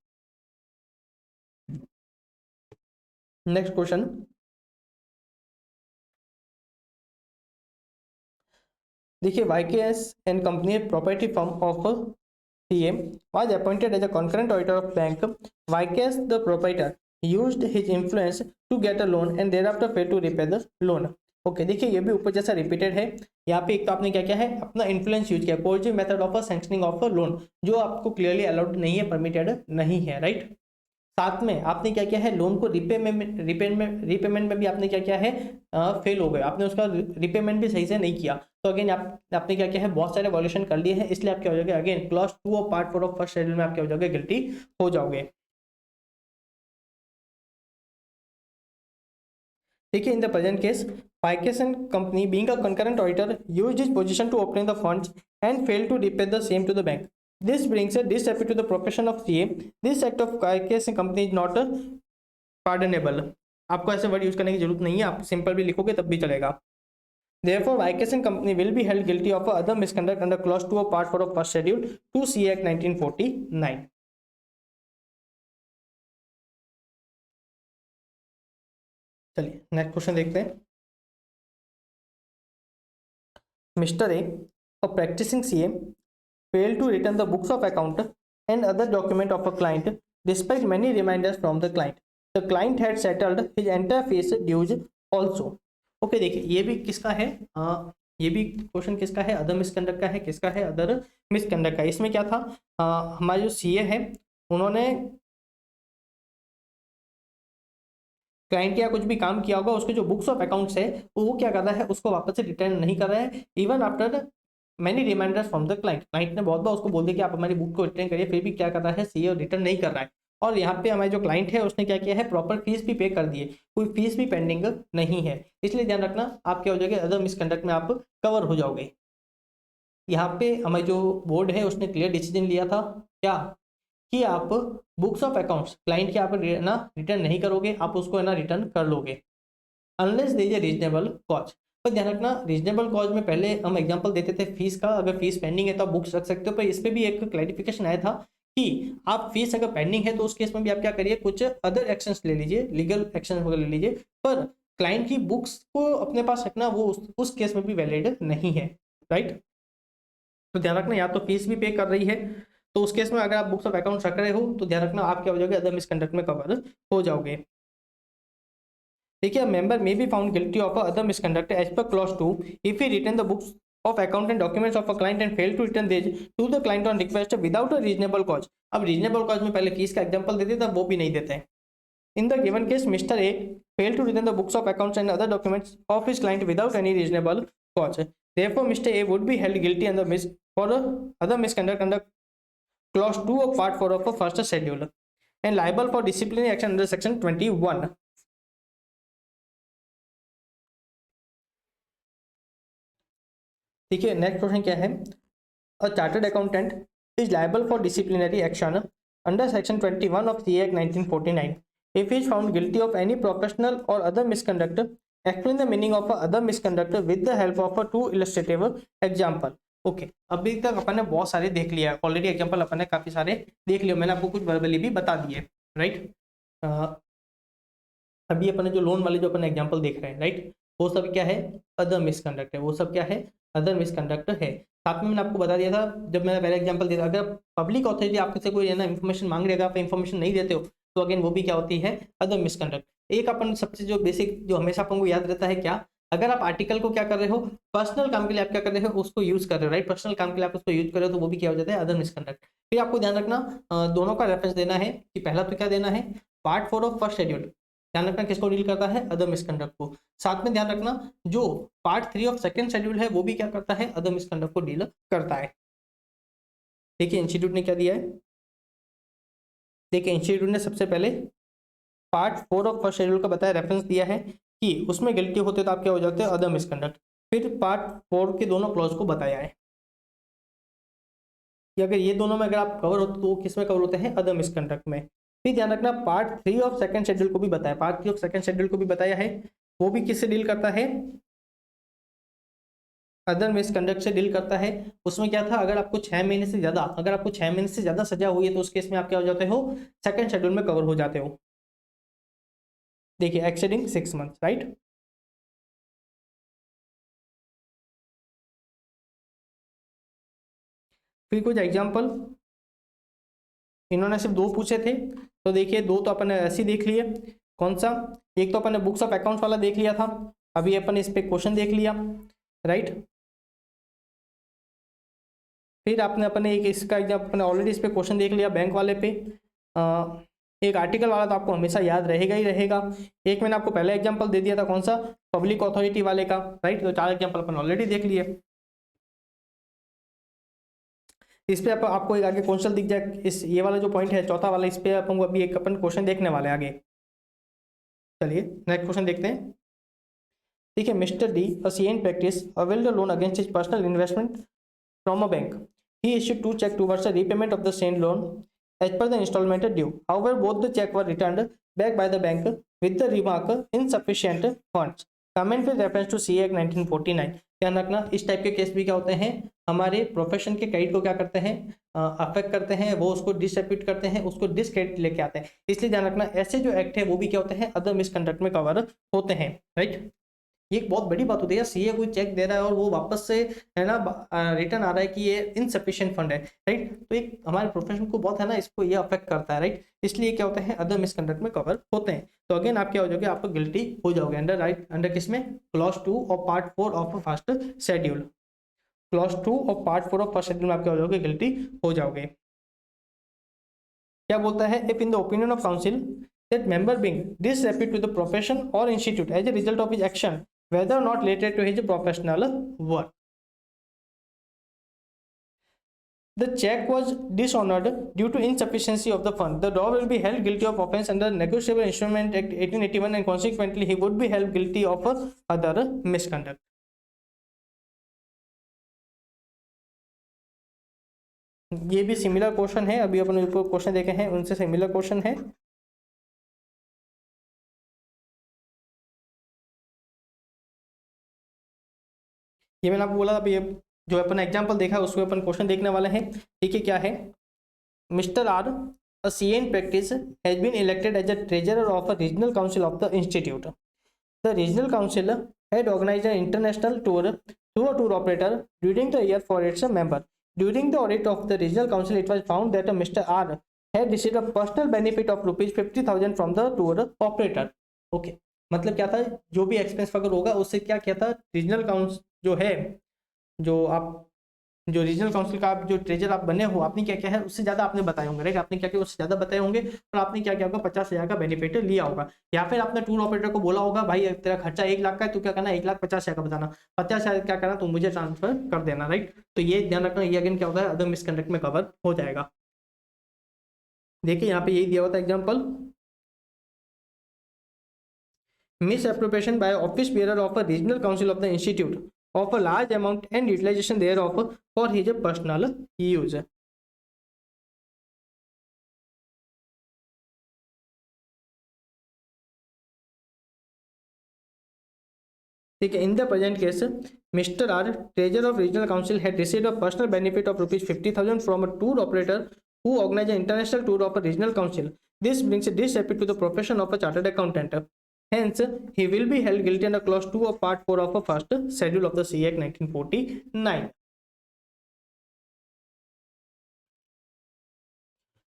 नेक्स्ट क्वेश्चन, देखिए YKS and company property firm of CA was appointed as a concurrent auditor of bank. Vaikeas the proprietor used his influence to get a loan and thereafter failed to repay the loan. Okay देखिए ये भी ऊपर जैसा repeated है, यहाँ पे एक तो आपने क्या किया है, अपना इन्फ्लुएंस यूज किया, positive method of sanctioning of a loan जो आपको क्लियरली अलाउड नहीं है, परमिटेड नहीं है, राइट। साथ में आपने क्या किया है, लोन को रिपेमेंट में भी आपने क्या किया है, फेल हो गए, आपने उसका रिपेमेंट भी सही से नहीं किया, तो अगेन आपने क्या किया है, बहुत सारे वॉल्यूशन कर लिए हैं, इसलिए आप क्या हो जाओगे, again clause 2 of part 4 of first schedule में आप क्या हो जाओगे, गिल्टी हो जाओगे। देखिए in the present case YKS and company being a concurrent auditor used his position to obtain the funds and fail to repay the same to the bank. This brings a disrepute to the profession of CA. This act of वाईकेएस company is not pardonable. आपको ऐसे word use करने की जरूरत नहीं है, आप simple भी लिखोगे तब भी चलेगा। Therefore, Vication Company will be held guilty of other misconduct under Clause 2 of Part 4 of First Schedule to CA Act 1949. चलिए नेक्स्ट क्वेश्चन देखते हैं. Mr. A, a practicing CA, failed to return the books of account and other document of a client despite many reminders from the client. The client had settled his entire fees dues also. Okay देखिए ये भी किसका है, ये भी question किसका है, other misconduct का है. किसका है, अदर मिसकंडक्ट का. इसमें क्या था, हमारे जो सीए है उन्होंने क्लाइंट के या कुछ भी काम किया होगा, उसके जो बुक्स ऑफ अकाउंट्स है वो क्या कर रहा है, उसको वापस से रिटर्न नहीं कर रहा है. Even after many reminders from the client, client ने बहुत बार उसको बोल दिया कि आप हमारी बुक को रिटर्न करिए, फिर भी क्या कर रहा है, सीए रिटर्न नहीं कर रहा है. और यहाँ पे हमारे जो क्लाइंट है उसने क्या किया है, प्रॉपर फीस भी पे कर दी है, कोई फीस भी पेंडिंग नहीं है. इसलिए ध्यान रखना आप क्या हो जाएगा, अदर मिसकंडक्ट में आप कवर हो जाओगे. यहाँ पे हमारे जो बोर्ड है उसने क्लियर डिसीजन लिया था क्या, कि आप बुक्स ऑफ अकाउंट्स क्लाइंट के आप ना रिटर्न नहीं करोगे, आप उसको है ना रिटर्न कर लोगे unless there is a reasonable cause. पर ध्यान रखना रीजनेबल कॉज में पहले हम एग्जांपल देते थे फीस का, अगर फीस पेंडिंग है तो आप बुक्स रख सकते हो. पर इस पर भी एक क्लैरिफिकेशन आया था कि आप फीस अगर पेंडिंग है तो उस केस में भी आप क्या करिए, कुछ अदर एक्शंस ले लीजिए, लीगल एक्शन वगैरह ले लीजिए, पर क्लाइंट की बुक्स को अपने पास रखना वो उस केस में भी वैलिड नहीं है. राइट, तो ध्यान रखना या तो फीस भी पे कर रही है तो उस केस में अगर आप बुक्स ऑफ अकाउंट रख रहे हो तो ध्यान रखना आप क्या हो जाओगे, अदर मिसकंडक्ट में कवर हो जाओगे. देखिए, member may be found guilty of other misconduct as per clause 2 if he return the books of account and documents of a client and fail to return this to the client on request without a reasonable cause. अब reasonable cause में पहले fees का example देते थे, वो भी नहीं देते हैं. In the given case mister A fail to return the books of accounts and other documents of his client without any reasonable cause. Therefore, Mr. A would be held guilty under for other misconduct under Clause 2 of Part 4 of the first schedule and liable for disciplinary action under Section 21. ठीक है, next question क्या है, अ chartered accountant is liable for disciplinary action under section 21 of CA act 1949 if he is found guilty of any professional or other misconduct. Explain the meaning of other misconduct with the help of a two illustrative example. Okay, अभी तक अपन ने बहुत सारे देख लिया already, example अपन ने काफी सारे देख लिया, मैंने आपको कुछ वर्बली भी बता दिए. राइट, अभी अपन ने जो लोन वाले जो अपन एग्जांपल देख रहे हैं, राइट, वो सब क्या है, अदर मिसकंडक्ट है. वो सब क्या है, अदर मिसकंडक्ट है. साथ में मैंने आपको बता दिया था जब मैंने पहले एग्जांपल दिया था, अगर पब्लिक अथॉरिटी आपसे कोई ना इन्फॉर्मेशन मांग रही है, आप इन्फॉर्मेशन नहीं देते हो तो अगेन वो भी क्या होती है, अदर मिसकंडक्ट. एक अपन सबसे जो बेसिक जो हमेशा अपन को याद रहता है क्या, अगर आप आर्टिकल को क्या कर रहे हो, पर्सनल काम के लिए आप क्या कर रहे हो, उसको यूज कर रहे हो. राइट, पर्सनल काम के लिए आप उसको यूज कर रहे हो तो वो भी क्या हो जाता है, अदर मिसकंडक्ट. फिर आपको ध्यान रखना दोनों का रेफरेंस देना है कि पहला तो क्या देना है, पार्ट 4 ऑफ फर्स्ट शेड्यूल. ध्यान रखना किसको डील करता है, अदर मिसकंडक्ट को. साथ में ध्यान रखना जो पार्ट 3 ऑफ सेकंड शेड्यूल है वो भी क्या करता है, अदर मिसकंडक्ट को डील करता है. देखिए इंस्टीट्यूट ने क्या दिया है, देखिए इंस्टीट्यूट ने सबसे पहले पार्ट 4 ऑफ फर्स्ट शेड्यूल का बताया, रेफरेंस दिया है कि उसमें गिल्टी होते तो आप क्या हो जाते हैं, अदर मिसकंडक्ट. फिर पार्ट 4 के दोनों क्लॉज को बताया है कि अगर ये दोनों में अगर आप कवर होते तो किस में कवर होते हैं, अदर मिसकंडक्ट में. फिर ध्यान रखना पार्ट 3 ऑफ सेकंड शेड्यूल को भी बताया, पार्ट 3 ऑफ सेकंड शेड्यूल को भी बताया है, वो भी किससे डील करता है, अदर मिसकंडक्ट से डील करता है. उसमें क्या था, अगर आपको 6 महीने से ज्यादा, अगर आपको 6 महीने से ज्यादा सजा हुई है तो उस केस में आप क्या हो जाते हो, सेकंड शेड्यूल में कवर हो जाते हो. देखिए एक्सीडिंग 6 मंथ. राइट, फिर कुछ एग्जांपल इन्होंने सिर्फ 2 पूछे थे तो देखिए 2 तो अपन ने ऐसे देख लिए. कौन सा, एक तो अपन ने बुक्स ऑफ अकाउंट वाला देख लिया था, अभी अपन इस पे क्वेश्चन देख लिया. राइट, फिर आपने अपने एक इसका अपने ऑलरेडी इस पे क्वेश्चन देख लिया बैंक वाले पे. एक आर्टिकल वाला तो आपको हमेशा याद रहेगा ही रहेगा. एक मैंने आपको पहले एग्जांपल दे दिया था, कौन सा, पब्लिक अथॉरिटी वाले का. राइट, तो 4 एग्जांपल अपन ऑलरेडी देख लिए. इस पे आपको एक आगे क्वेश्चन दिख जाए, इस ये वाला जो पॉइंट है चौथा वाला, इस पे अपन अभी एक अपन क्वेश्चन देखने वाले आगे. चलिए नेक्स्ट क्वेश्चन देखते हैं. ठीक है, mister D a CA in practice availed a loan against his personal investment from a bank. He issued 2 cheque towards the repayment of the same loan as per the installment due. However, both the check were returned back by the bank with the remark insufficient funds. Comment with reference to CA act 1949। ध्यान रखना इस type के case भी क्या होते हैं, हमारे profession के क्रेडिट को क्या करते हैं, अफेक्ट करते हैं, वो उसको डिसरेप्यूट करते हैं, उसको डिसक्रेडिट लेके आते हैं। इसलिए ध्यान रखना ऐसे जो एक्ट है वो भी क्या होते हैं, अदर मिसकंडक्ट में कवर होते हैं, राइट। ये एक बहुत बड़ी बात होती है, सीए कोई चेक दे रहा है और वो वापस से है ना रिटर्न आ रहा है कि ये इनसफिशिएंट फंड है, राइट। तो एक हमारे प्रोफेशन को बहुत है ना, इसको ये अफेक्ट करता है, राइट। इसलिए क्या होता है, अदर मिसकंडक्ट में कवर होते हैं। तो अगेन आप क्या हो जाओगे, आप गिल्टी हो जाओगे अंडर, राइट, अंडर किसमें, क्लॉज 2 और part 4 of first schedule. Clause 2 और पार्ट 4 ऑफ फर्स्ट शेड्यूल में आप क्या हो जाओगे, गिल्टी हो जाओगे। क्या बोलता है, if in the opinion of council that member being disrepute to the profession or institute as a result of his action, whether or not related to his professional work. The check was dishonored due to insufficiency of the fund. The drawer will be held guilty of offence under Negotiable Instrument Act 1881 and consequently he would be held guilty of other misconduct. ये भी similar question है, अभी अपन ऊपर question देखे हैं उनसे similar question है। ये मैंने आपको बोला अभी, जो अपन एग्जांपल देखा उसमें अपन क्वेश्चन देखने वाले हैं। ठीक है, क्या है, mister R, a CA in practice, has been elected as a treasurer of a regional council of the institute. The regional council had organized an international tour through a tour operator during the year for its member. During the audit of the regional council, it was found that Mr. R had received a personal benefit of rupees 50,000 from the tour operator. Okay, मतलब क्या था, जो भी expense अगर होगा उससे क्या किया था, रीजनल काउंसिल जो है, जो आप जो रीजनल काउंसिल का आप जो ट्रेजर आप बने हो, आपने क्या क्या है उससे ज्यादा आपने बताए होंगे, राइट। आपने क्या क्या उससे ज्यादा बताए होंगे और आपने क्या क्या होगा, 50,000 का बेनिफिट लिया होगा। या फिर आपने टूर ऑपरेटर को बोला होगा, भाई तेरा खर्चा 1 लाख का है, तू क्या करना, 1,50,000 का बताना, 50,000 क्या करना, तुम मुझे ट्रांसफर कर देना, राइट। तो ये ध्यान रखना, ये अगेन क्या होता है, अदर मिसकंडक्ट में कवर हो जाएगा। देखिए यहाँ पे यही दिया हुआ था example, misappropriation by office bearer of a regional council of the institute of a large amount and utilization thereof for his personal use. ठीक है, in the present case, Mr. R, treasurer of regional council, had received a personal benefit of rupees 50,000 from a tour operator who organized an international tour of a regional council. This brings a disrepute to the profession of a chartered accountant. Hence, he will be held guilty under clause 2 of part 4 of a first schedule of the CA Act 1949.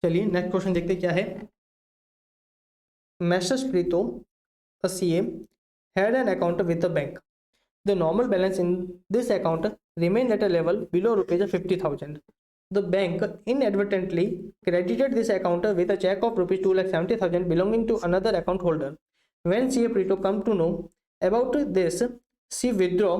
चलिए next question देखते क्या है। Messrs. Prito, a CA, had an account with the bank. The normal balance in this account remained at a level below rupees 50,000. The bank inadvertently credited this account with a check of rupees 2,70,000 belonging to another account holder. When CA Prito come to know about this, she withdraw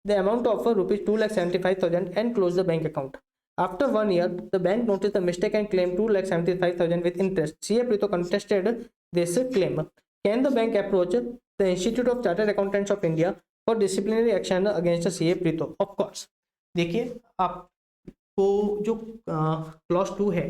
the amount of rupees 2,75,000 and close the bank account. After 1 year, the bank noticed the mistake and claimed 2,75,000 with interest. CA Prito contested this claim. Can the bank approach the Institute of Chartered Accountants of India for disciplinary action against CA Prito? Of course. देखिए आपको जो clause 2 है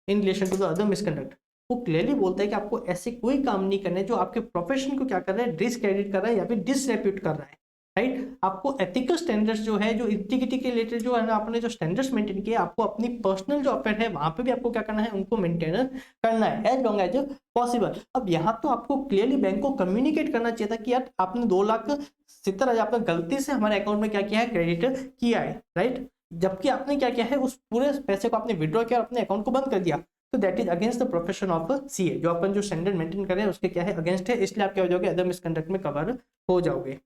in relation to the other misconduct, वो clearly बोलता है कि आपको ऐसे कोई काम नहीं करना है जो आपके प्रोफेशन को क्या कर रहा है, डिसक्रेडिट कर रहा है या फिर डिसरेप्यूट कर रहा है, राइट। आपको एथिकल स्टैंडर्ड्स जो है, जो इंटीग्रिटी के रिलेटेड जो है ना, आपने जो स्टैंडर्ड्स मेंटेन किए, आपको अपनी पर्सनल जो अफेयर है वहां पे भी आपको क्या करना है, उनको मेंटेन करना है एज लॉन्ग एज पॉसिबल। अब यहाँ तो आपको क्लियरली बैंक को कम्युनिकेट करना चाहिए था कि यार आपने 2,70,000 आपने गलती से हमारे अकाउंट में क्या किया है, क्रेडिट किया है, राइट। जबकि आपने क्या किया है, उस पूरे पैसे को आपने विड्रॉ किया और अपने अकाउंट को बंद कर दिया। तो that is against the profession of CA, जो अपन जो स्टैंडर्ड मेंटेन कर रहे हैं उसके क्या है, अगेंस्ट है। इसलिए आप क्या हो जाओगे, अदर मिसकंडक्ट में कवर हो जाओगे।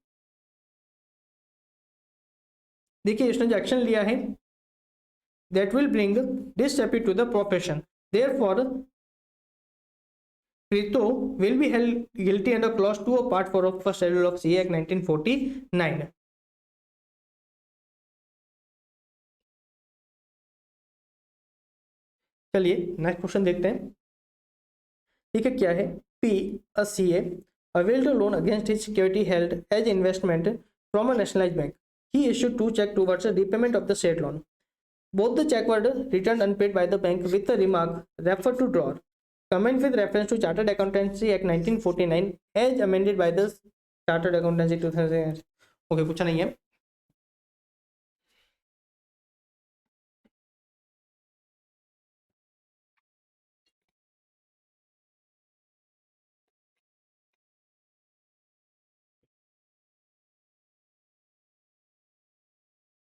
देखिए इसने जो एक्शन लिया है, that will bring disrepute to the profession, therefore Prito will be held guilty under clause 2 of part 4 of first schedule of CA Act 1949. चलिए नेक्स्ट क्वेश्चन देखते हैं। ठीक है, क्या है, P, a CA, availed a loan against his security held as investment from a nationalized bank. He issued 2 checks towards the repayment of the said loan. Both the check were returned unpaid by the bank with the remark refer to drawer. Comment with reference to Chartered Accountancy Act 1949 as amended by the chartered accountancy 2000। Okay, पूछा नहीं है।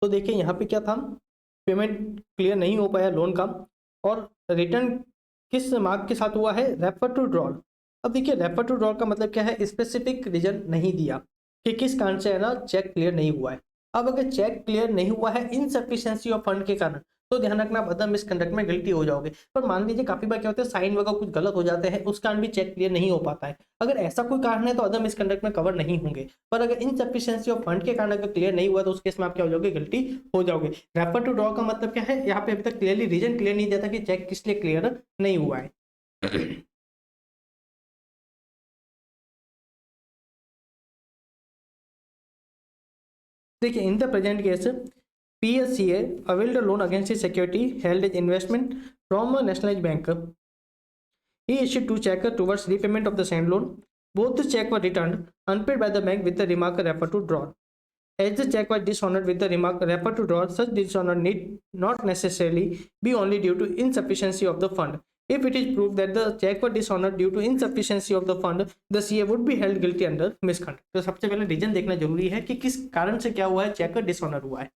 तो देखिए यहाँ पे क्या था, payment clear नहीं हो पाया लोन का, और रिटर्न किस मार्क के साथ हुआ है, रेफर टू ड्रॉल। अब देखिए रेफर टू ड्रॉल का मतलब क्या है, स्पेसिफिक रीजन नहीं दिया कि किस कारण से है ना चेक क्लियर नहीं हुआ है। अब अगर चेक क्लियर नहीं हुआ है इनसफिशिएंसी ऑफ फंड के कारण, तो ध्यान रखना आप अदर मिसकंडक्ट में गिल्टी हो जाओगे। पर मान लीजिए काफी बार क्या होता है, साइन वगैरह कुछ गलत हो जाते हैं, उस कारण भी चेक क्लियर नहीं हो पाता है। अगर ऐसा कोई कारण है तो अदर मिसकंडक्ट में कवर नहीं होंगे। पर अगर इनसफिशिएंसी ऑफ फंड के कारण अगर क्लियर नहीं हुआ तो उस केस में आप क्या हो जाओगे, गिल्टी हो जाओगे। रेफर टू ड्रॉ का मतलब क्या है, यहाँ पे अभी तक क्लियरली रीजन क्लियर नहीं दिया था कि चेक किस लिए क्लियर नहीं हुआ है। देखिए in the present case PSCA availed a loan against his security held as investment from a nationalized bank. He issued two checks towards repayment of the same loan. Both the checks were returned unpaid by the bank with the remark refer to draw. As the check was dishonored with the remark refer to draw, such dishonor need not necessarily be only due to insufficiency of the fund. If it is proved that the check was dishonored due to insufficiency of the fund, the CA would be held guilty under misconduct. तो सबसे पहले reason देखना जरूरी है कि किस कारण से क्या हुआ है, चेक का डिसऑनर हुआ है।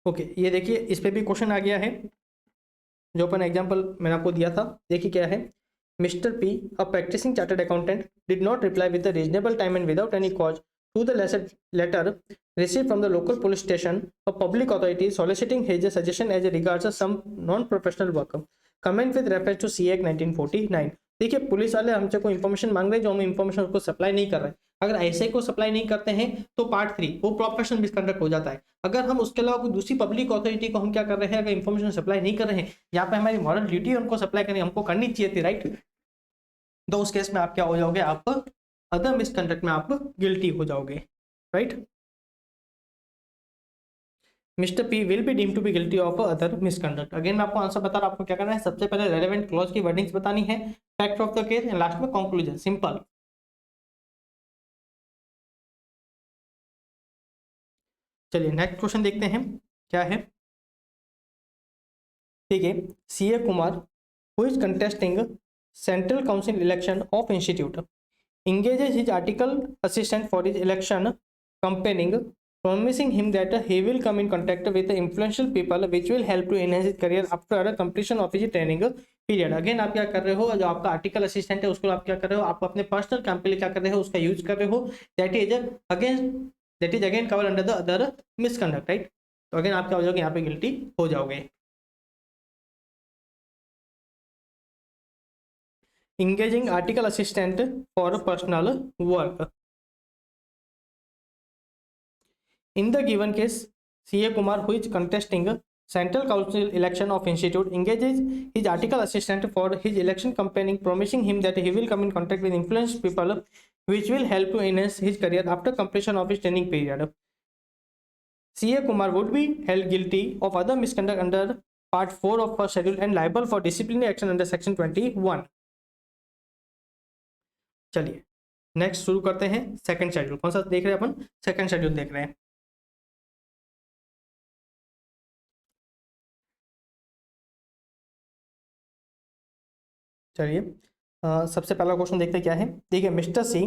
ओके ये देखिए इस पे भी क्वेश्चन आ गया है, जो अपन एग्जांपल मैंने आपको दिया था। देखिए क्या है, mister P a practising chartered accountant did not reply with the reasonable time and without any cause to the letter received from the local police station, a public authority soliciting his suggestion as regards some non-professional work. Comment with reference to CA Act 1949. देखिए police वाले हमसे कोई information मांग रहे हैं जो हम information उसको सप्लाई नहीं कर रहे हैं। अगर ऐसे को सप्लाई नहीं करते हैं तो पार्ट 3 वो प्रोफेशनल मिसकंडक्ट हो जाता है। अगर हम उसके अलावा कोई दूसरी पब्लिक अथॉरिटी को हम क्या कर रहे हैं, अगर इन्फॉर्मेशन सप्लाई नहीं कर रहे हैं, यहाँ पे हमारी मॉरल ड्यूटी है उनको सप्लाई करनी, हमको करनी चाहिए थी, राइट। तो उस केस में आप क्या हो जाओगे, आप अदर मिसकंडक्ट में आप गिल्टी हो जाओगे, right. Mister P will be deem to be guilty of other misconduct. Again मैं आपको आंसर बता रहा हूं, आपको क्या करना है, सबसे पहले रेलेवेंट क्लॉज की वर्डिंग्स बतानी है, fact of the case and last में कंक्लूजन, सिंपल। चलिए नेक्स्ट क्वेश्चन देखते हैं क्या है। ठीक है, CA Kumar who is contesting central council election of institute engages his article assistant for his election campaigning, promising him that he will come in contact with influential people which will help to enhance his career after completion of his training period. Again आप क्या कर रहे हो, जो आपका article assistant है उसको आप क्या कर रहे हो, आप अपने पर्सनल काम के लिए क्या कर रहे हो, उसका यूज कर रहे हो। That is again cover under the other misconduct, right. तो अगेन आप क्या हो जाओगे, यहाँ पे गिल्टी हो जाओगे। engaging article assistant for personal work. In the given case, CA Kumar, who is contesting Central Council election of institute, engages his article assistant for his election campaigning, promising him that he will come in contact with influential people which will help to enhance his career after completion of his training period. CA Kumar would be held guilty of other misconduct under Part 4 of first schedule and liable for disciplinary action under Section 21. चलिए next शुरू करते हैं second schedule. कौन सा देख रहे हैं अपन, second schedule देख रहे हैं। चलिए सबसे पहला क्वेश्चन देखते हैं क्या है। देखिए mister C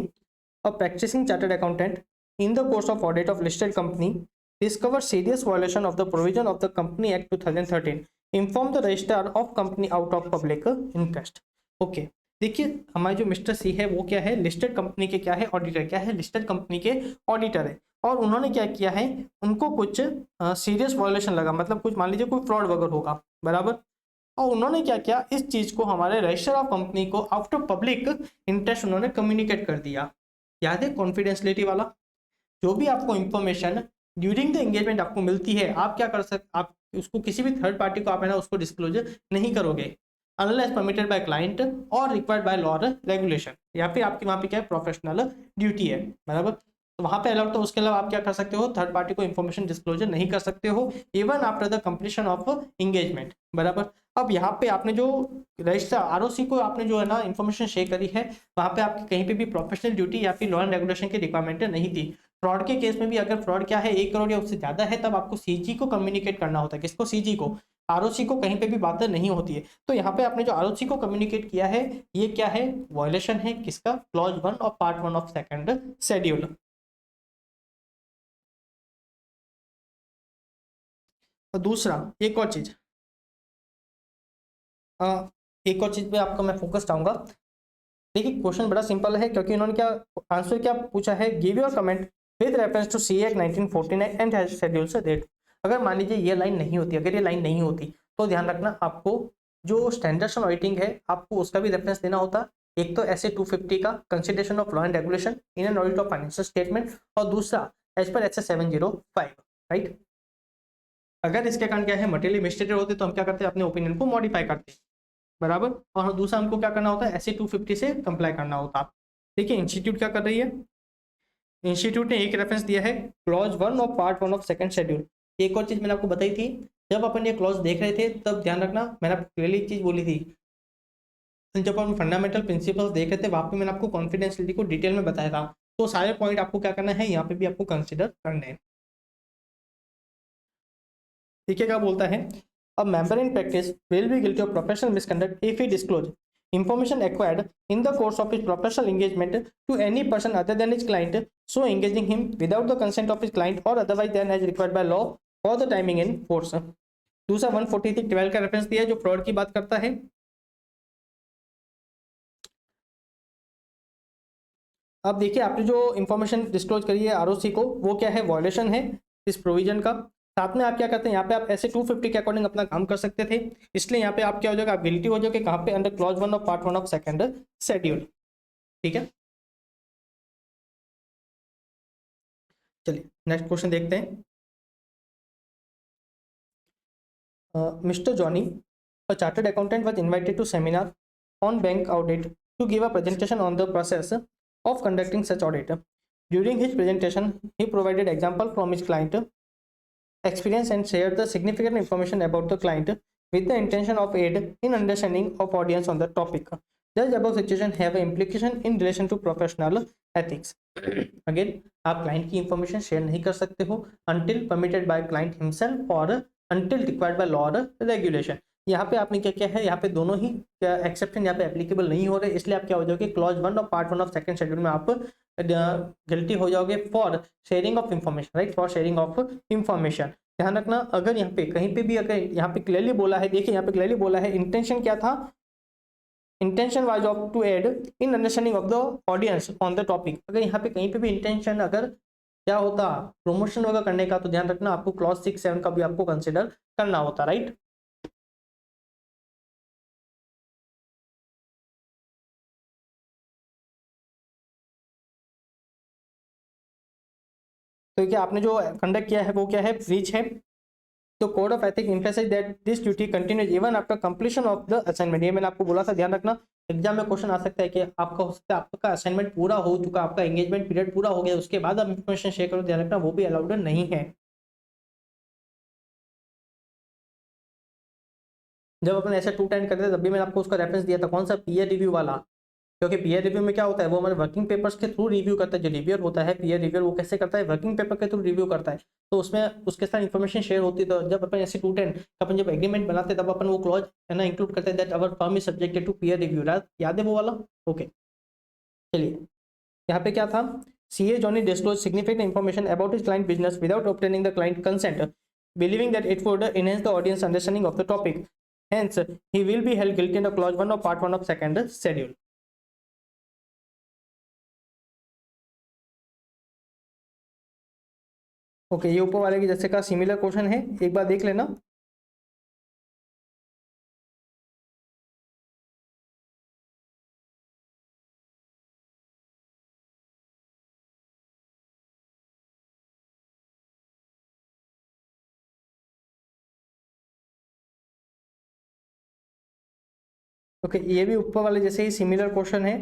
a practising chartered accountant in the course of audit of listed company discover serious violation of the provision of the company act 2013, inform the registrar of company out of public interest. Okay देखिए हमारे जो mister सी है वो क्या है, listed company के क्या है, ऑडिटर, क्या है, लिस्टेड कंपनी के ऑडिटर है। और उन्होंने क्या किया है, उनको कुछ सीरियस वायलेशन लगा, मतलब कुछ मान लीजिए कोई फ्रॉड वगैरह होगा, बराबर। और उन्होंने क्या किया, इस चीज को हमारे रजिस्टर ऑफ कंपनी को आउट ऑफ पब्लिक इंटरेस्ट उन्होंने कम्युनिकेट कर दिया। याद है कॉन्फिडेंशियलिटी वाला, जो भी आपको इंफॉर्मेशन ड्यूरिंग द एंगेजमेंट आपको मिलती है, आप क्या कर सकते, आप उसको किसी भी थर्ड पार्टी को आप है ना उसको डिस्क्लोजर नहीं करोगे अनलेस परमिटेड बाय क्लाइंट और रिक्वायर्ड बाय लॉ रेगुलेशन, या फिर आपकी वहाँ पे क्या है प्रोफेशनल ड्यूटी है, बराबर। तो वहाँ पे अलाउड, तो उसके अलावा आप क्या कर सकते हो, थर्ड पार्टी को इन्फॉर्मेशन डिस्क्लोजर नहीं कर सकते हो even after the completion of engagement, बराबर। अब यहाँ पे आपने जो रजिस्टर आरओसी को आपने जो है ना इन्फॉर्मेशन शेयर करी है, वहां पे आपकी कहीं पे भी प्रोफेशनल ड्यूटी या फिर लॉ एंड रेगुलेशन की रिक्वायरमेंट नहीं थी। फ्रॉड के केस में भी अगर फ्रॉड क्या है 1 करोड़ या उससे ज्यादा है, तब आपको सीजी को कम्युनिकेट करना होता है। किसको? सीजी को। आरओसी को कहीं पे भी बात नहीं होती है। तो यहाँ पे आपने जो आरओसी को कम्युनिकेट किया है, ये क्या है? वायलेशन है किसका? क्लॉज 1 और पार्ट 1 ऑफ सेकंड शेड्यूल। तो दूसरा एक और चीज, एक और चीज पे आपका मैं फोकस चाहूंगा। देखिए क्वेश्चन बड़ा सिंपल है, क्योंकि इन्होंने क्या आंसर क्या पूछा है? Give your comment with reference to C act 1949 and has schedule से डेट। अगर मान लीजिए ये लाइन नहीं होती, अगर ये लाइन नहीं होती, तो ध्यान रखना आपको जो स्टैंडर्ड्स ऑन ऑडिटिंग है आपको उसका भी रेफरेंस देना होता। एक तो एस ए 250 का consideration of law and regulation in an audit of financial statement, और दूसरा as per S A 705, right. अगर इसके कारण क्या है मटेरियल मिस्टेटेड होते तो हम क्या करते हैं? अपने ओपिनियन को मॉडिफाई करते हैं, बराबर। और दूसरा हमको क्या करना होता है? एस ए 250 से कंप्लाई करना होता है। देखिए इंस्टीट्यूट क्या कर रही है, इंस्टीट्यूट ने एक रेफरेंस दिया है क्लॉज 1 और पार्ट 1 ऑफ सेकंड शेड्यूल। एक और चीज मैंने आपको बताई थी, जब अपन ये क्लॉज देख रहे थे तब ध्यान रखना मैंने आपको क्लियरली चीज बोली थी, जब अपन फंडामेंटल प्रिंसिपल्स देख रहे थे वहां पे मैंने आपको कॉन्फिडेंशियलिटी को डिटेल में बताया था। तो सारे पॉइंट आपको क्या करना है, यहाँ पे भी आपको कंसिडर करने हैं। ठीक है, क्या बोलता है? A member in practice will be guilty of professional misconduct if he disclose information acquired in the course of his professional engagement to any person other than his client, so engaging him without the consent of his client or otherwise than as required by law for the timing in force। दूसरा 143(12) का reference दिया है जो fraud की बात करता है। अब देखिए आपने जो इंफॉर्मेशन डिस्क्लोज करी है आरओसी को, वो क्या है? वॉयलेशन है इस प्रोविजन का। साथ में आप क्या करते हैं, यहाँ पे आप ऐसे 250 के अकॉर्डिंग अपना काम कर सकते थे, इसलिए यहाँ पे आप क्या हो जाएगा? आप गिल्टी हो जाओगे। कहाँ पे? Under clause 1 of part 1 of second schedule. ठीक है, चलिए नेक्स्ट क्वेश्चन देखते हैं। Mister Johnny, a chartered accountant, was invited to seminar on bank audit to give a presentation on the process of conducting such audit. During his presentation, he provided example from his client experience and shared the significant information about the client with the intention of aid in understanding of audience on the topic. Thus above situation have an implication in relation to professional ethics. Again, आप client की information share नहीं कर सकते हो until permitted by client himself or until required by law or regulation। यहाँ पे आपने क्या किया है, यहाँ पे दोनों ही एक्सेप्शन यहाँ पे एप्लीकेबल नहीं हो रहे, इसलिए आप क्या हो जाओगे? क्लॉज 1 और पार्ट 1 ऑफ सेकंड शेड्यूल में आप गिल्टी हो जाओगे for sharing of information, right, for sharing of information. ध्यान रखना अगर यहाँ पे कहीं पे भी अगर यहाँ पे क्लियरली बोला है, देखिए यहाँ पे क्लियरली बोला है इंटेंशन क्या था? Intention was of to aid in understanding of the audience on the topic. अगर यहाँ पे कहीं पे भी इंटेंशन अगर क्या होता प्रमोशन वगैरह करने का, तो ध्यान रखना आपको क्लॉज 6-7 का भी आपको कंसिडर करना होता, राइट। तो क्या आपने जो कंडक्ट किया है वो क्या है? ब्रीच है। तो code of ethic emphasize that this duty continues even after completion of the assignment. ये मैंने आपको बोला था, ध्यान रखना एग्जाम में क्वेश्चन आ सकता है कि आपका हो सकता है आपका असाइनमेंट पूरा हो चुका, आपका एंगेजमेंट पीरियड पूरा हो गया, उसके बाद आप इंफॉर्मेशन शेयर करो, ध्यान रखना वो भी अलाउड नहीं है। जब अपन ऐसे 210 करते थे तब भी मैंने आपको उसका रेफरेंस दिया था, कौन सा? पीयर रिव्यू वाला। क्योंकि पीयर रिव्यू में क्या होता है, वो हमारे वर्किंग पेपर्स के थ्रू रिव्यू करता है। जो रिव्यूअर होता है पीयर रिव्यूअर, वो कैसे करता है? वर्किंग पेपर के थ्रू रिव्यू करता है, तो उसमें उसके साथ इन्फॉर्मेशन शेयर होती है। तो जब अपन ऐसे 210 अपन जब एग्रीमेंट बनाते हैं तब अपन वो क्लॉज है ना इंक्लूड करते हैं that our firm is subjected to peer review. याद है वो वाला? ओके, चलिए यहाँ पे क्या था? CA Johnny disclosed significant information about his client business without obtaining the client consent, believing that it would enhance the audience understanding of the topic. Hence, he will be held guilty under clause 1 of part 1 of second schedule. Okay, ये ऊपर वाले की जैसे का similar question है, एक बार देख लेना। ओके, ये भी ऊपर वाले जैसे ही सिमिलर क्वेश्चन है।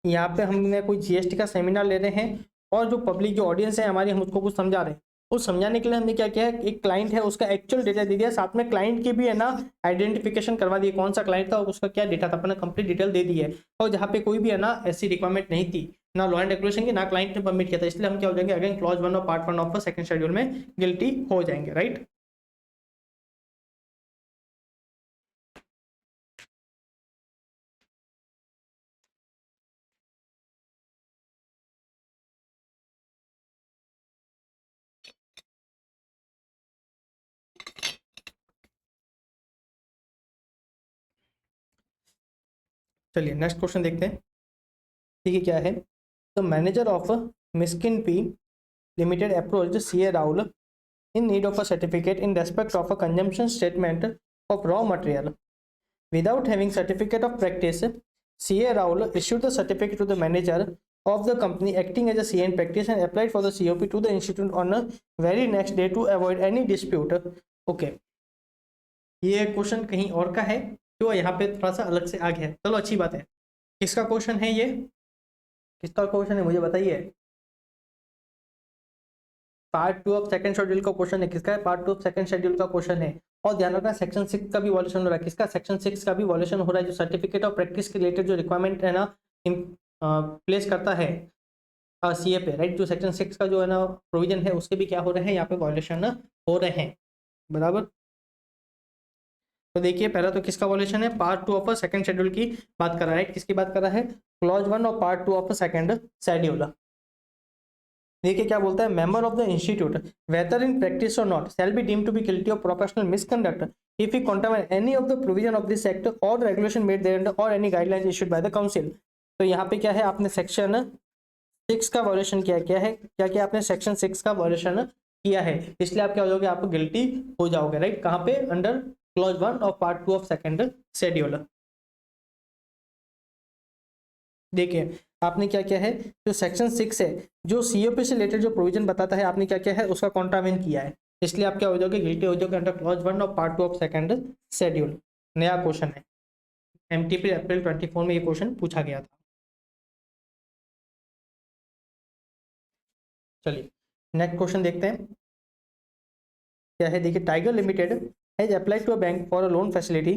यहाँ पे हमने कोई GST का सेमिनार ले रहे हैं और जो पब्लिक जो ऑडियंस है हमारी, हम उसको कुछ समझा रहे हैं, उस समझाने के लिए हमने क्या किया है, एक क्लाइंट है उसका एक्चुअल डेटा दे दिया, साथ में क्लाइंट की भी है ना आइडेंटिफिकेशन करवा दी, कौन सा क्लाइंट था और उसका क्या डेटा था, अपना कंप्लीट डिटेल दे दी है। और जहाँ पे कोई भी है ना ऐसी रिक्वायरमेंट नहीं थी, ना लॉ एंड रेगुलेशन की, ना क्लाइंट ने परमिट किया था, इसलिए हम क्या हो जाएंगे अगेन क्लॉज 1 और पार्ट 1 ऑफ सेकंड शेड्यूल में गिल्टी हो जाएंगे, राइट। चलिए नेक्स्ट क्वेश्चन देखते हैं। ठीक है, क्या है, the manager of Miskin P limited approached CA Rahul in need of a certificate in respect of a consumption statement of raw material. Without having certificate of practice, CA Raul issued the certificate to the manager of the company acting as a CA in practice and applied for the COP to the institute on the very next day to avoid any dispute. Okay, ये question कहीं और का है तो यहाँ पे थोड़ा सा अलग से आ गया है, चलो अच्छी बात है। किसका क्वेश्चन है ये, किसका क्वेश्चन है मुझे बताइए। पार्ट 2 ऑफ सेकंड शेड्यूल का क्वेश्चन है, किसका है, पार्ट 2 ऑफ सेकंड शेड्यूल का क्वेश्चन है। और ध्यान रखना सेक्शन 6 का भी वॉल्यूशन हो रहा है, किसका, सेक्शन 6 का भी वॉल्यूशन हो रहा है, जो सर्टिफिकेट ऑफ प्रैक्टिस के रिलेटेड जो रिक्वायरमेंट है ना प्लेस करता है सीए पे, राइट। जो सेक्शन 6 का जो है ना प्रोविजन है उसके भी क्या हो रहे हैं यहाँ पे वॉल्यूशन हो रहे हैं, बराबर। तो देखिए पहला तो किसका वॉल्यूशन है, पार्ट 2 ऑफ सेकंड शेड्यूल की बात कर रहा है, किसकी बात कर रहा है, क्लॉज 1 और पार्ट 2 ऑफ सेकंड शेड्यूल। देखिए क्या बोलता है, member of the institute whether in practice और not shall be deemed to be guilty of professional misconduct if he contaminate any of the provision of this act और regulation made there और any guidelines issued by the council. तो यहाँ पे क्या है, आपने section 6 का वॉल्यूशन किया, क्या है, क्या किया आपने, सेक्शन 6 का वॉल्यूशन किया है, इसलिए आप क्या हो जाओगे, आप गिल्टी हो जाओगे, राइट। कहाँ पे, अंडर क्लॉज 1 और पार्ट 2 ऑफ सेकंड शेड्यूल। देखिए आपने क्या किया है, जो सेक्शन 6 है जो सीओपी से रिलेटेड जो प्रोविजन बताता है, आपने क्या किया है, उसका कॉन्ट्रावेन किया है, इसलिए आप क्या हो जाओगे, गिल्टी हो जाओगे अंडर क्लॉज 1 और पार्ट 2 ऑफ सेकंड शेड्यूल। नया क्वेश्चन है, एमटीपी अप्रैल 24 में ये क्वेश्चन पूछा गया था। चलिए नेक्स्ट क्वेश्चन देखते हैं, क्या है, देखिए Tiger limited has applied to a bank for a loan facility.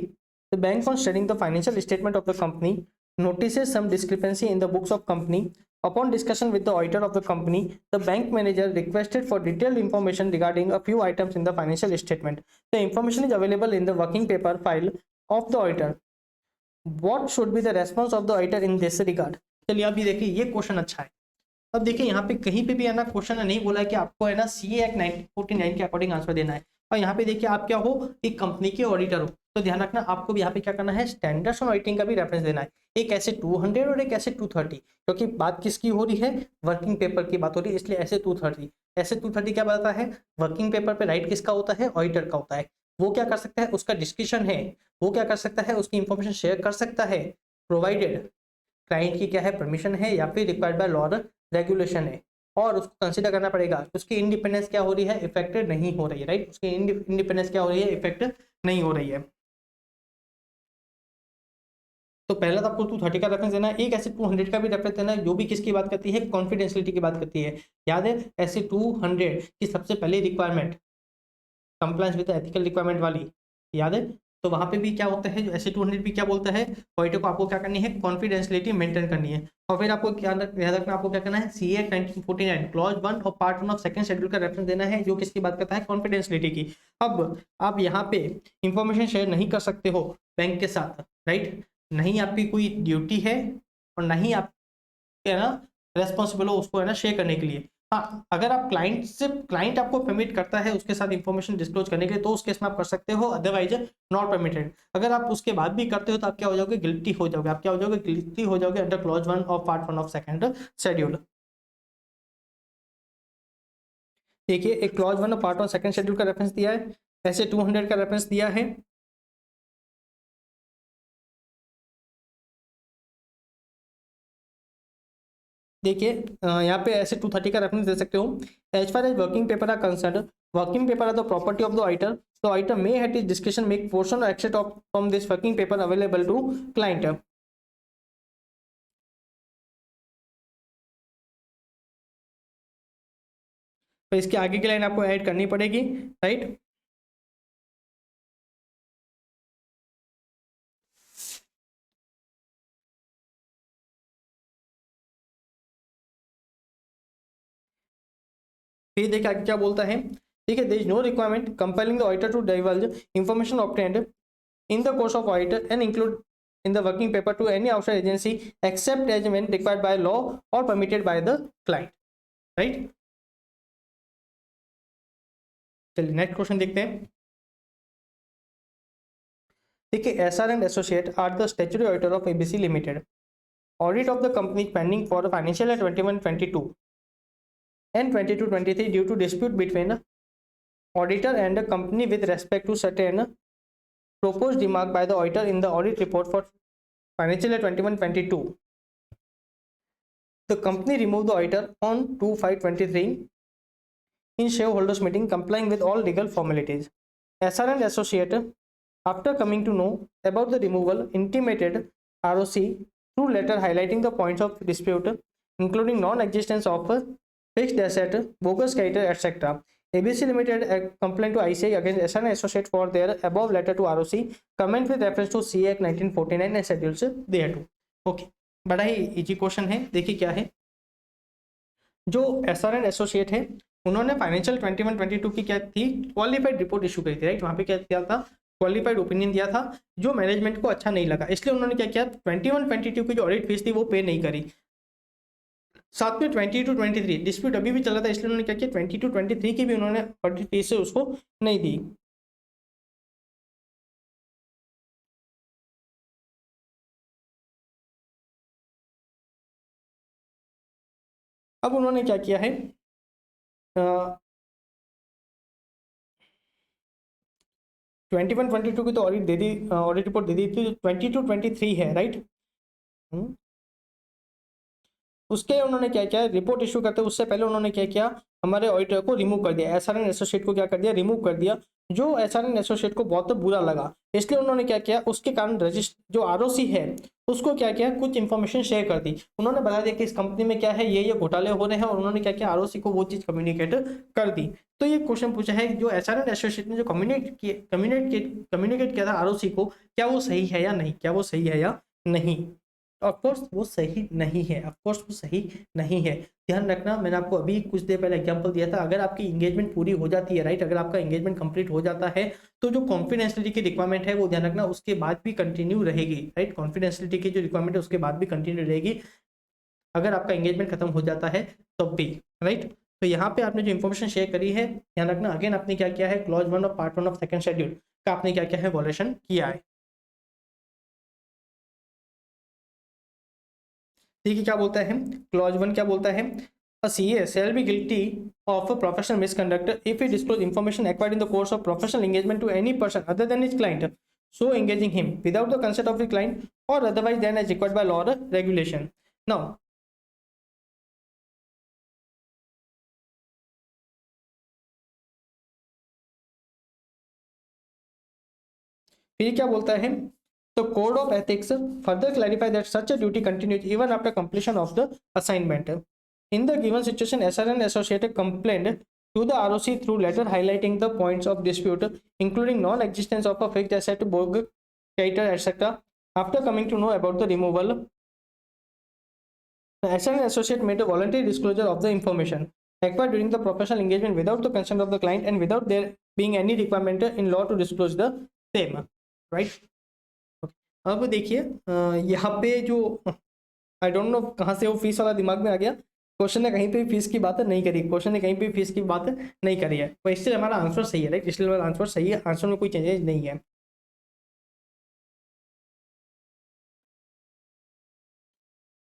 The bank on studying the financial statement of the company notices some discrepancy in the books of company. Upon discussion with the auditor of the company, the bank manager requested for detailed information regarding a few items in the financial statement. The information is available in the working paper file of the auditor. What should be the response of the auditor in this regard? चलिए अभी देखिए ये question अच्छा है। अब देखिए यहाँ पे कहीं पे भी है ना क्वेश्चन नहीं बोला है कि आपको है ना सीए एक्ट 1949 के अकॉर्डिंग आंसर देना है, और यहाँ पे देखिए आप क्या हो, एक कंपनी के ऑडिटर हो, तो ध्यान रखना आपको भी यहाँ पे क्या करना है, स्टैंडर्ड्स ऑन ऑडिटिंग का भी रेफरेंस देना है, एक ऐसे 200 और एक ऐसे 230, क्योंकि बात किसकी हो रही है, वर्किंग पेपर की बात हो रही है, इसलिए ऐसे 230। ऐसे 230 क्या बताता है, वर्किंग पेपर पे राइट किसका होता है, ऑडिटर का होता है। वो क्या कर सकता है, उसका डिस्क्रिप्शन है, वो क्या कर सकता है, उसकी इंफॉर्मेशन शेयर कर सकता है, प्रोवाइडेड क्लाइंट की क्या है, परमिशन है या फिर रिक्वायर्ड बाय लॉ रेगुलेशन है, और उसको कंसीडर करना पड़ेगा, उसकी इंडिपेंडेंस क्या हो रही है, इफेक्टेड नहीं हो रही है, राइट। उसकी इंडिपेंडेंस क्या हो रही है, इफेक्ट नहीं हो रही है। तो पहला तो आपको 230 का रेफरेंस देना है, एक ऐसे 200 का भी रेफरेंस देना है, जो भी किसकी बात करती है, कॉन्फिडेंशियलिटी की बात करती है। याद है ऐसे 200 की सबसे पहली requirement compliance with ethical requirement वाली, याद है। तो वहां पे भी क्या होता है, जो ऐसे 200 भी क्या बोलता है, ऑडिटर को आपको क्या करनी है, कॉन्फिडेंशियलिटी मेंटेन करनी है। और फिर आपको क्या याद रखना, आपको क्या करना है, सी एक्ट 1949 क्लॉज 1 और पार्ट 1 ऑफ सेकंड शेड्यूल का रेफरेंस देना है, जो किसकी बात करता है, कॉन्फिडेंशियलिटी की। अब आप यहाँ पे इंफॉर्मेशन शेयर नहीं कर सकते हो बैंक के साथ, राइट, नहीं आपकी कोई ड्यूटी है और नहीं आप है ना रेस्पॉन्सिबल हो उसको है ना शेयर करने के लिए। हाँ, अगर आप क्लाइंट आपको परमिट करता है उसके साथ इंफॉर्मेशन डिस्क्लोज करने के लिए, तो उस केस में आप कर सकते हो, अदरवाइज नॉट परमिटेड। अगर आप उसके बाद भी करते हो तो आप क्या हो जाओगे, गिल्टी हो जाओगे, आप क्या हो जाओगे, गिल्टी हो जाओगे under clause 1 of part 1 of second schedule. देखिए एक क्लॉज 1 और पार्ट 1 सेकंड शेड्यूल का रेफरेंस दिया है, ऐसे 200 का रेफरेंस दिया है। देखिए यहाँ पे ऐसे 230 का रेफरेंस दे सकते हो। As far as working paper are concern, working paper are the property of the auditor, the auditor may at his discretion make portion और extract of from this working paper available to client. तो इसके आगे की line आपको add करनी पड़ेगी, right. फिर देखिए आगे क्या बोलता है, ठीक है, there is no requirement compelling the auditor to divulge information obtained in the course of audit and include in the working paper to any outside agency except as when required by law or permitted by the client, right। चलिए next question देखते हैं। देखिए SR and associate are the statutory auditor of ABC limited. Audit of the company pending for financial year 21-22 and 22-23 due to dispute between auditor and the company with respect to certain proposed remark by the auditor in the audit report for financial year 21-22. The company removed the auditor on 2/5/23 in shareholders meeting, complying with all legal formalities. SR and Associate, after coming to know about the removal, intimated ROC through letter highlighting the points of dispute, including non-existence of fixed asset, bogus character, etc. ABC Limited complained to ICI against SR and Associate for their above letter to ROC, comment with reference to CA Act 1949 and schedules thereto. Okay, बड़ा ही easy question है। देखिए क्या है, जो SR and associate है उन्होंने financial 21-22 की क्या थी, क्वालिफाइड रिपोर्ट इशू करी थी, राइट। वहां पे क्या किया था, क्वालिफाइड ओपिनियन दिया था, जो मैनेजमेंट को अच्छा नहीं लगा, इसलिए उन्होंने क्या किया, 21-22 की जो ऑडिट फीस थी वो पे नहीं करी। साथ में 22-23 डिस्प्यूट अभी भी चल रहा था, इसलिए उन्होंने क्या किया, 22-23 की भी उन्होंने ऑडिट फीस से उसको नहीं दी। अब उन्होंने क्या किया है, 21-22 की तो ऑडिट दे दी, ऑडिट रिपोर्ट दे दी थी, 22-23 है, राइट। उसके उन्होंने क्या किया, रिपोर्ट इशू करते उससे पहले उन्होंने क्या किया, हमारे ऑडिटर को रिमूव कर दिया, एसआर एंड एसोसिएट को क्या कर दिया, रिमूव कर दिया, जो एसआर एंड एसोसिएट को बहुत बुरा लगा, इसलिए उन्होंने क्या किया, उसके कारण रजिस्टर जो आरओसी है उसको क्या किया, कुछ इन्फॉर्मेशन शेयर कर दी। उन्होंने बता दिया कि इस कंपनी में क्या है, ये घोटाले हो रहे हैं, और उन्होंने क्या किया, आरओसी को वो चीज कम्युनिकेट कर दी। तो ये क्वेश्चन पूछा है, जो एसआर एंड एसोसिएट ने जो कम्युनिकेट किया था आरओसी को, क्या वो सही है या नहीं, क्या वो सही है या नहीं। ऑफकोर्स वो सही नहीं है, ऑफकोर्स वो सही नहीं है। ध्यान रखना, मैंने आपको अभी कुछ देर पहले एग्जांपल दिया था, अगर आपकी एंगेजमेंट पूरी हो जाती है, राइट, अगर आपका एंगेजमेंट कंप्लीट हो जाता है तो जो कॉन्फिडेंशियलिटी की रिक्वायरमेंट है वो ध्यान रखना उसके बाद भी कंटिन्यू रहेगी, राइट। कॉन्फिडेंशियलिटी की जो रिक्वायरमेंट है उसके बाद भी कंटिन्यू रहेगी, अगर आपका एंगेजमेंट खत्म हो जाता है तब भी, राइट। तो यहाँ पे आपने जो इन्फॉर्मेशन शेयर करी है, ध्यान रखना अगेन आपने क्या किया है, clause 1 of part 1 of second schedule का आपने क्या किया है, वॉलेशन किया है। देखिए क्या बोलता है, क्लॉज 1 क्या बोलता है, a CA shall be guilty of a professional misconduct if he disclose information acquired in the course of professional engagement to any person other than his client, so engaging him without the consent of the client or otherwise than as required by law or regulation. Now फिर क्या बोलता है, तो code of ethics further clarify that such a duty continues even after completion of the assignment. In the given situation, SR and Associated complained to the ROC through letter highlighting the points of dispute, including non-existence of a fixed asset, bogus character, etc. After coming to know about the removal, the SR and Associate made a voluntary disclosure of the information acquired during the professional engagement without the consent of the client and without there being any requirement in law to disclose the same, right? Okay. अब देखिए यहाँ पे जो I don't know कहाँ से वो fees वाला दिमाग में आ गया, क्वेश्चन ने कहीं पे भी फीस की बात नहीं करी, क्वेश्चन ने कहीं पे फीस की बात नहीं करी है, तो इसलिए हमारा आंसर सही है, राइट। इसलिए हमारा आंसर सही है, आंसर में कोई चेंजेस नहीं है।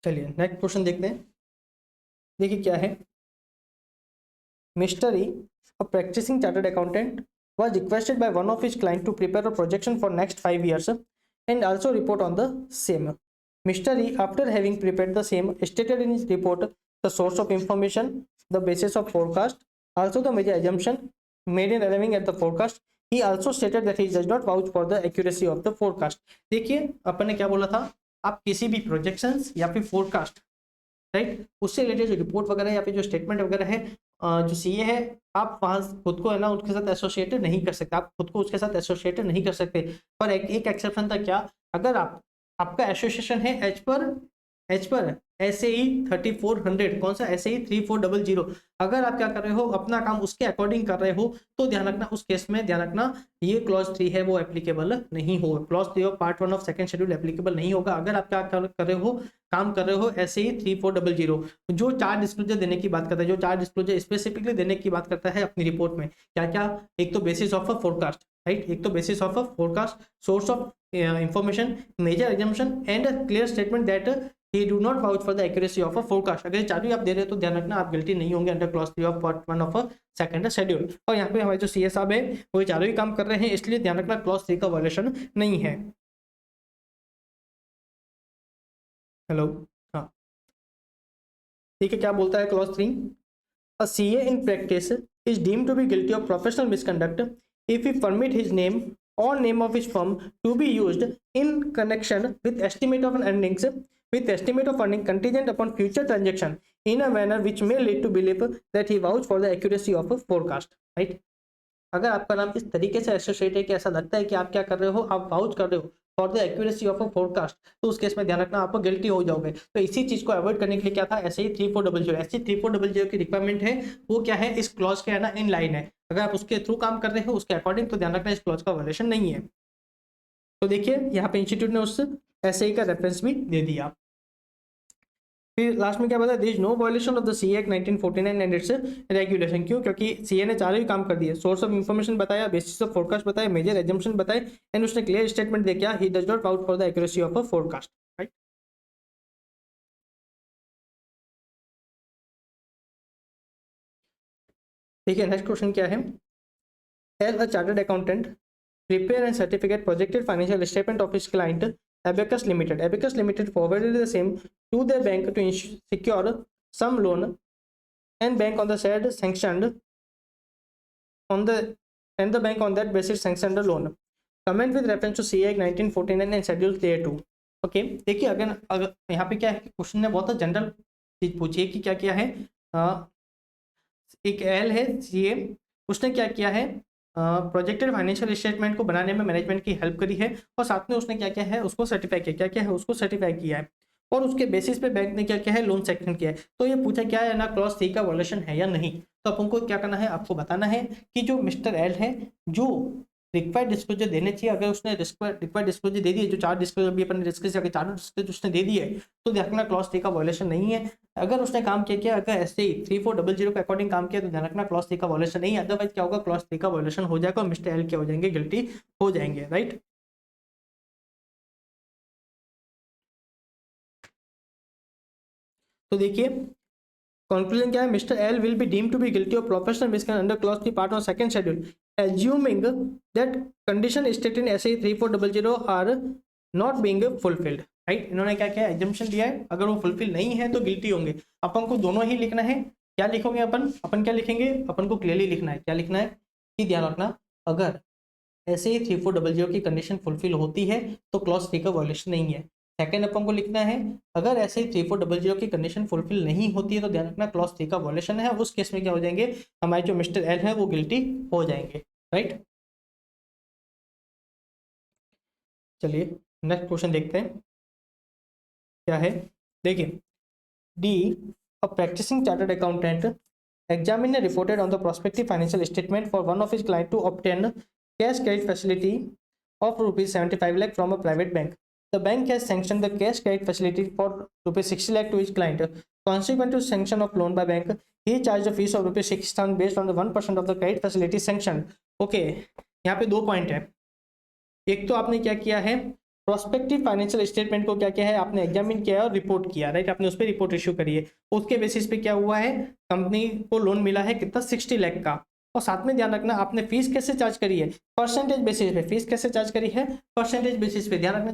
चलिए नेक्स्ट क्वेश्चन देखते हैं। देखिए क्या है, mister E, a practicing chartered accountant, was requested by one of his client to prepare a projection for next 5 years and also report on the same. Mr. E, after having prepared the same, stated in his report the source of information, the basis of forecast, also the major assumption made in arriving at the forecast. He also stated that he does not vouch for the accuracy of the forecast. देखिए अपन ने क्या बोला था, आप किसी भी projections या फिर फोरकास्ट, राइट, उससे रिलेटेड जो रिपोर्ट वगैरह या फिर जो स्टेटमेंट वगैरह है जो सीए है आप वहाँ खुद को है ना उसके साथ एसोसिएट नहीं कर सकते, आप खुद को उसके साथ एसोसिएट नहीं कर सकते। पर एक एक्सेप्शन था क्या, अगर आपका एसोसिएशन है एज पर SAE 3400, कौन सा SAE 3400, अगर आप क्या कर रहे हो अपना काम उसके अकॉर्डिंग कर रहे हो तो ध्यान रखना उस केस में ध्यान रखना ये क्लॉज 3 है वो एप्लीकेबल नहीं होगा, clause 3 of part 1 of second schedule applicable नहीं होगा। अगर आप क्या कर रहे हो काम कर रहे हो SAE 3400 जो 4 डिस्क्लोजर देने की बात करता है, जो 4 डिस्क्लोजर स्पेसिफिकली देने की बात करता है अपनी रिपोर्ट में, क्या क्या, एक तो basis of a forecast, right, एक तो basis of a forecast, source of information, major assumption and clear statement that he do not vouch for the accuracy of a forecast। अगर चारों ही आप दे रहे हो तो ध्यान रखना आप गिल्टी नहीं होंगे under clause 3 of part 1 of a second schedule. और यहाँ पे हमारे जो सीए साहब है वो चारों ही काम कर रहे हैं, इसलिए ध्यान रखना क्लॉज 3 का वायलेशन नहीं है। हेलो, हाँ ठीक है, क्या बोलता है clause 3, a CA in practice is deemed to be guilty of professional misconduct if he permit his name or name of his firm to be used in connection with estimate of earnings contingent upon future transaction in a manner which may lead to belief that he vouch for the accuracy of a forecast, right। अगर आपका नाम इस तरीके से associate है कि ऐसा लगता है कि आप क्या कर रहे हो, आप वाउच कर रहे हो for the accuracy of a forecast, तो उस केस में ध्यान रखना आप गिल्टी हो जाओगे। तो इसी चीज को अवॉइड करने के लिए क्या था, SAE 3400 की रिक्वायरमेंट है वो क्या है, इस क्लॉज के है ना इन लाइन है, अगर आप उसके थ्रू काम कर रहे हो उसके अकॉर्डिंग तो ध्यान रखना इस क्लॉज का वायलेशन नहीं है। तो देखिए यहाँ पे इंस्टीट्यूट ने उस SAE का रेफरेंस भी दे दिया। फिर लास्ट में क्या बताया, there is no violation of the CA act 1949 and its regulation. क्यों, क्योंकि सीए ने चारों ही काम कर दिए, सोर्स ऑफ इंफॉर्मेशन बताया, बेसिस ऑफ फोरकास्ट बताया, मेजर एजम्पशन बताए एंड उसने क्लियर स्टेटमेंट दे किया he does not vouch for the accuracy of a forecast, right. ठीक है, नेक्स्ट क्वेश्चन क्या है, tell a chartered accountant prepare and certificate projected financial statement of his client Abacus Limited. Abacus Limited forwarded the same to their bank to secure some loan and bank on the said sanctioned on the and the bank on that basis sanctioned the loan. Comment with reference to CA 1949 and Schedule K2। Okay देखिए, अगर यहाँ पे क्या है, question ने बहुत general चीज पूछी है कि क्या किया है, एक एल है सीए, उसने क्या किया है, प्रोजेक्टेड फाइनेंशियल स्टेटमेंट को बनाने में मैनेजमेंट की हेल्प करी है और साथ में उसने क्या क्या है उसको सर्टिफाई किया, क्या क्या है उसको सर्टिफाई किया है और उसके बेसिस पे बैंक ने क्या क्या है लोन सेक्शन किया है। तो ये पूछा क्या है ना, क्लॉज 3 का वायलेशन है या नहीं, तो अपन को क्या करना है, आपको बताना है कि जो मिस्टर एल है जो रिक्वायर्ड डिस्क्लोजर देने चाहिए, अगर उसने रिक्वायर्ड डिस्क्लोजर दे दिए, जो 4 डिस्क्लोजर भी अपन ने डिस्कस किया, चारों डिस्क्लोजर उसने दे दिए तो देखना क्लॉज 3 का वायलेशन नहीं है। अगर उसने काम किया अगर SAE 3400 के अकॉर्डिंग काम किया तो ध्यान रखना क्लॉज 3 का वायलेशन नहीं है, अदरवाइज क्या होगा, क्लॉज 3 का वायलेशन हो जाएगा और मिस्टर एल क्या हो जाएंगे, गिल्टी हो जाएंगे, राइट। तो देखिए कंक्लूजन क्या है, mister L will be deemed to be guilty of professional misconduct under clause 3 part of second schedule assuming that condition stated in SAE 3400 are not being fulfilled, right. इन्होंने क्या किया, exemption दिया है, अगर वो फुलफिल नहीं है तो गिल्टी होंगे। अपन को दोनों ही लिखना है, क्या लिखोगे अपन क्या लिखेंगे, अपन को क्लियरली लिखना है, क्या लिखना है कि ध्यान रखना अगर SAE 3400 की कंडीशन फुलफिल होती है तो क्लॉज 3 का वायलेशन नहीं है। सेकंड अपन को लिखना है अगर SAE 3400 की कंडीशन फुलफिल नहीं होती है तो ध्यान रखना क्लॉज 3 का वायलेशन है, उस केस में क्या हो जाएंगे, हमारे जो मिस्टर एल है वो गिल्टी हो जाएंगे, राइट। चलिए नेक्स्ट क्वेश्चन देखते हैं क्या है। देखिए D, a practising chartered accountant examiner reported on the prospective financial statement for one of his client to obtain cash credit facility of rupees 75 lakh from a private bank. The bank has sanctioned the cash credit facility for rupees 60 lakh to his client. Consequent to sanction of loan by bank, he charged a fees of rupees 6,000 based on the 1% of the credit facility sanctioned. Okay, यहाँ पे 2 point है। एक तो आपने क्या किया है, prospective financial statement को क्या किया है, आपने एग्जामिन किया है और रिपोर्ट किया, राइट, आपने उस पर रिपोर्ट इश्यू करी है, उसके बेसिस पे क्या हुआ है, कंपनी को लोन मिला है कितना, 60 लाख का। और साथ में ध्यान रखना आपने फीस कैसे चार्ज करी है, परसेंटेज बेसिस पे। फीस कैसे चार्ज करी है, परसेंटेज बेसिस पे। ध्यान रखना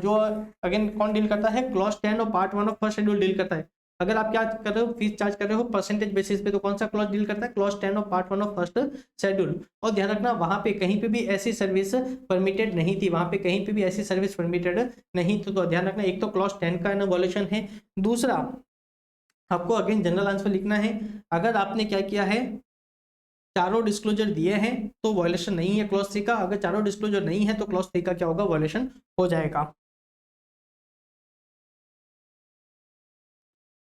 जो अगेन कौन डील करता है, क्लॉज 10 और part 1 of first schedule deal करता है। अगर आप क्या कर रहे हो, फीस चार्ज कर रहे हो परसेंटेज बेसिस पे, तो कौन सा क्लॉज डील करता है, clause 10 of part 1 of first schedule. और ध्यान रखना वहां पे कहीं पे भी ऐसी सर्विस परमिटेड नहीं थी, वहां पे कहीं पे भी ऐसी सर्विस परमिटेड नहीं थी। तो ध्यान रखना एक तो क्लॉज 10 का वायलेशन है, दूसरा आपको अगेन जनरल आंसर लिखना है। अगर आपने क्या किया है, चारों डिस्क्लोजर दिए हैं तो वायलेशन नहीं है क्लॉज 3 का। अगर चारों डिस्क्लोजर नहीं है तो क्लॉज 3 का क्या होगा, वायलेशन हो जाएगा।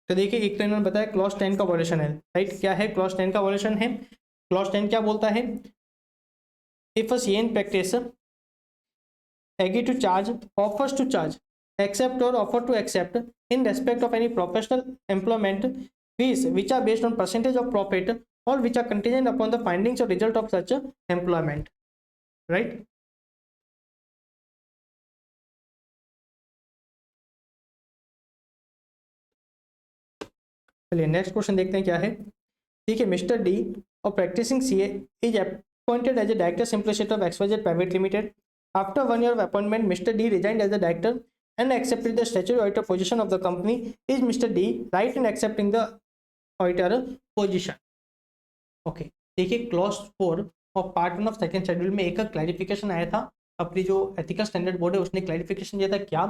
तो देखिए एक तो इन्होंने बताया क्लॉज 10 का वायलेशन है, राइट। क्या है क्लॉज 10 का वायलेशन है? क्लॉज 10 क्या बोलता है? If a CN practice agree to charge, offers to charge, accept or offer to accept in respect of any professional employment fees which are based on percentage of profit or which are contingent upon the findings or result of such employment, right? चलिए next question देखते हैं क्या है। ठीक है, mister D और practicing CA is appointed as a director simplicity of XYZ private limited. After 1 year of appointment, Mr. D resigned as the director and accepted the statutory auditor position of the company. Is Mr. D right in accepting the auditor position? Okay, देखिए clause 4 और part 1 of second schedule में एक clarification आया था। अपनी जो ethical standard board है उसने क्लैरिफिकेशन दिया था क्या,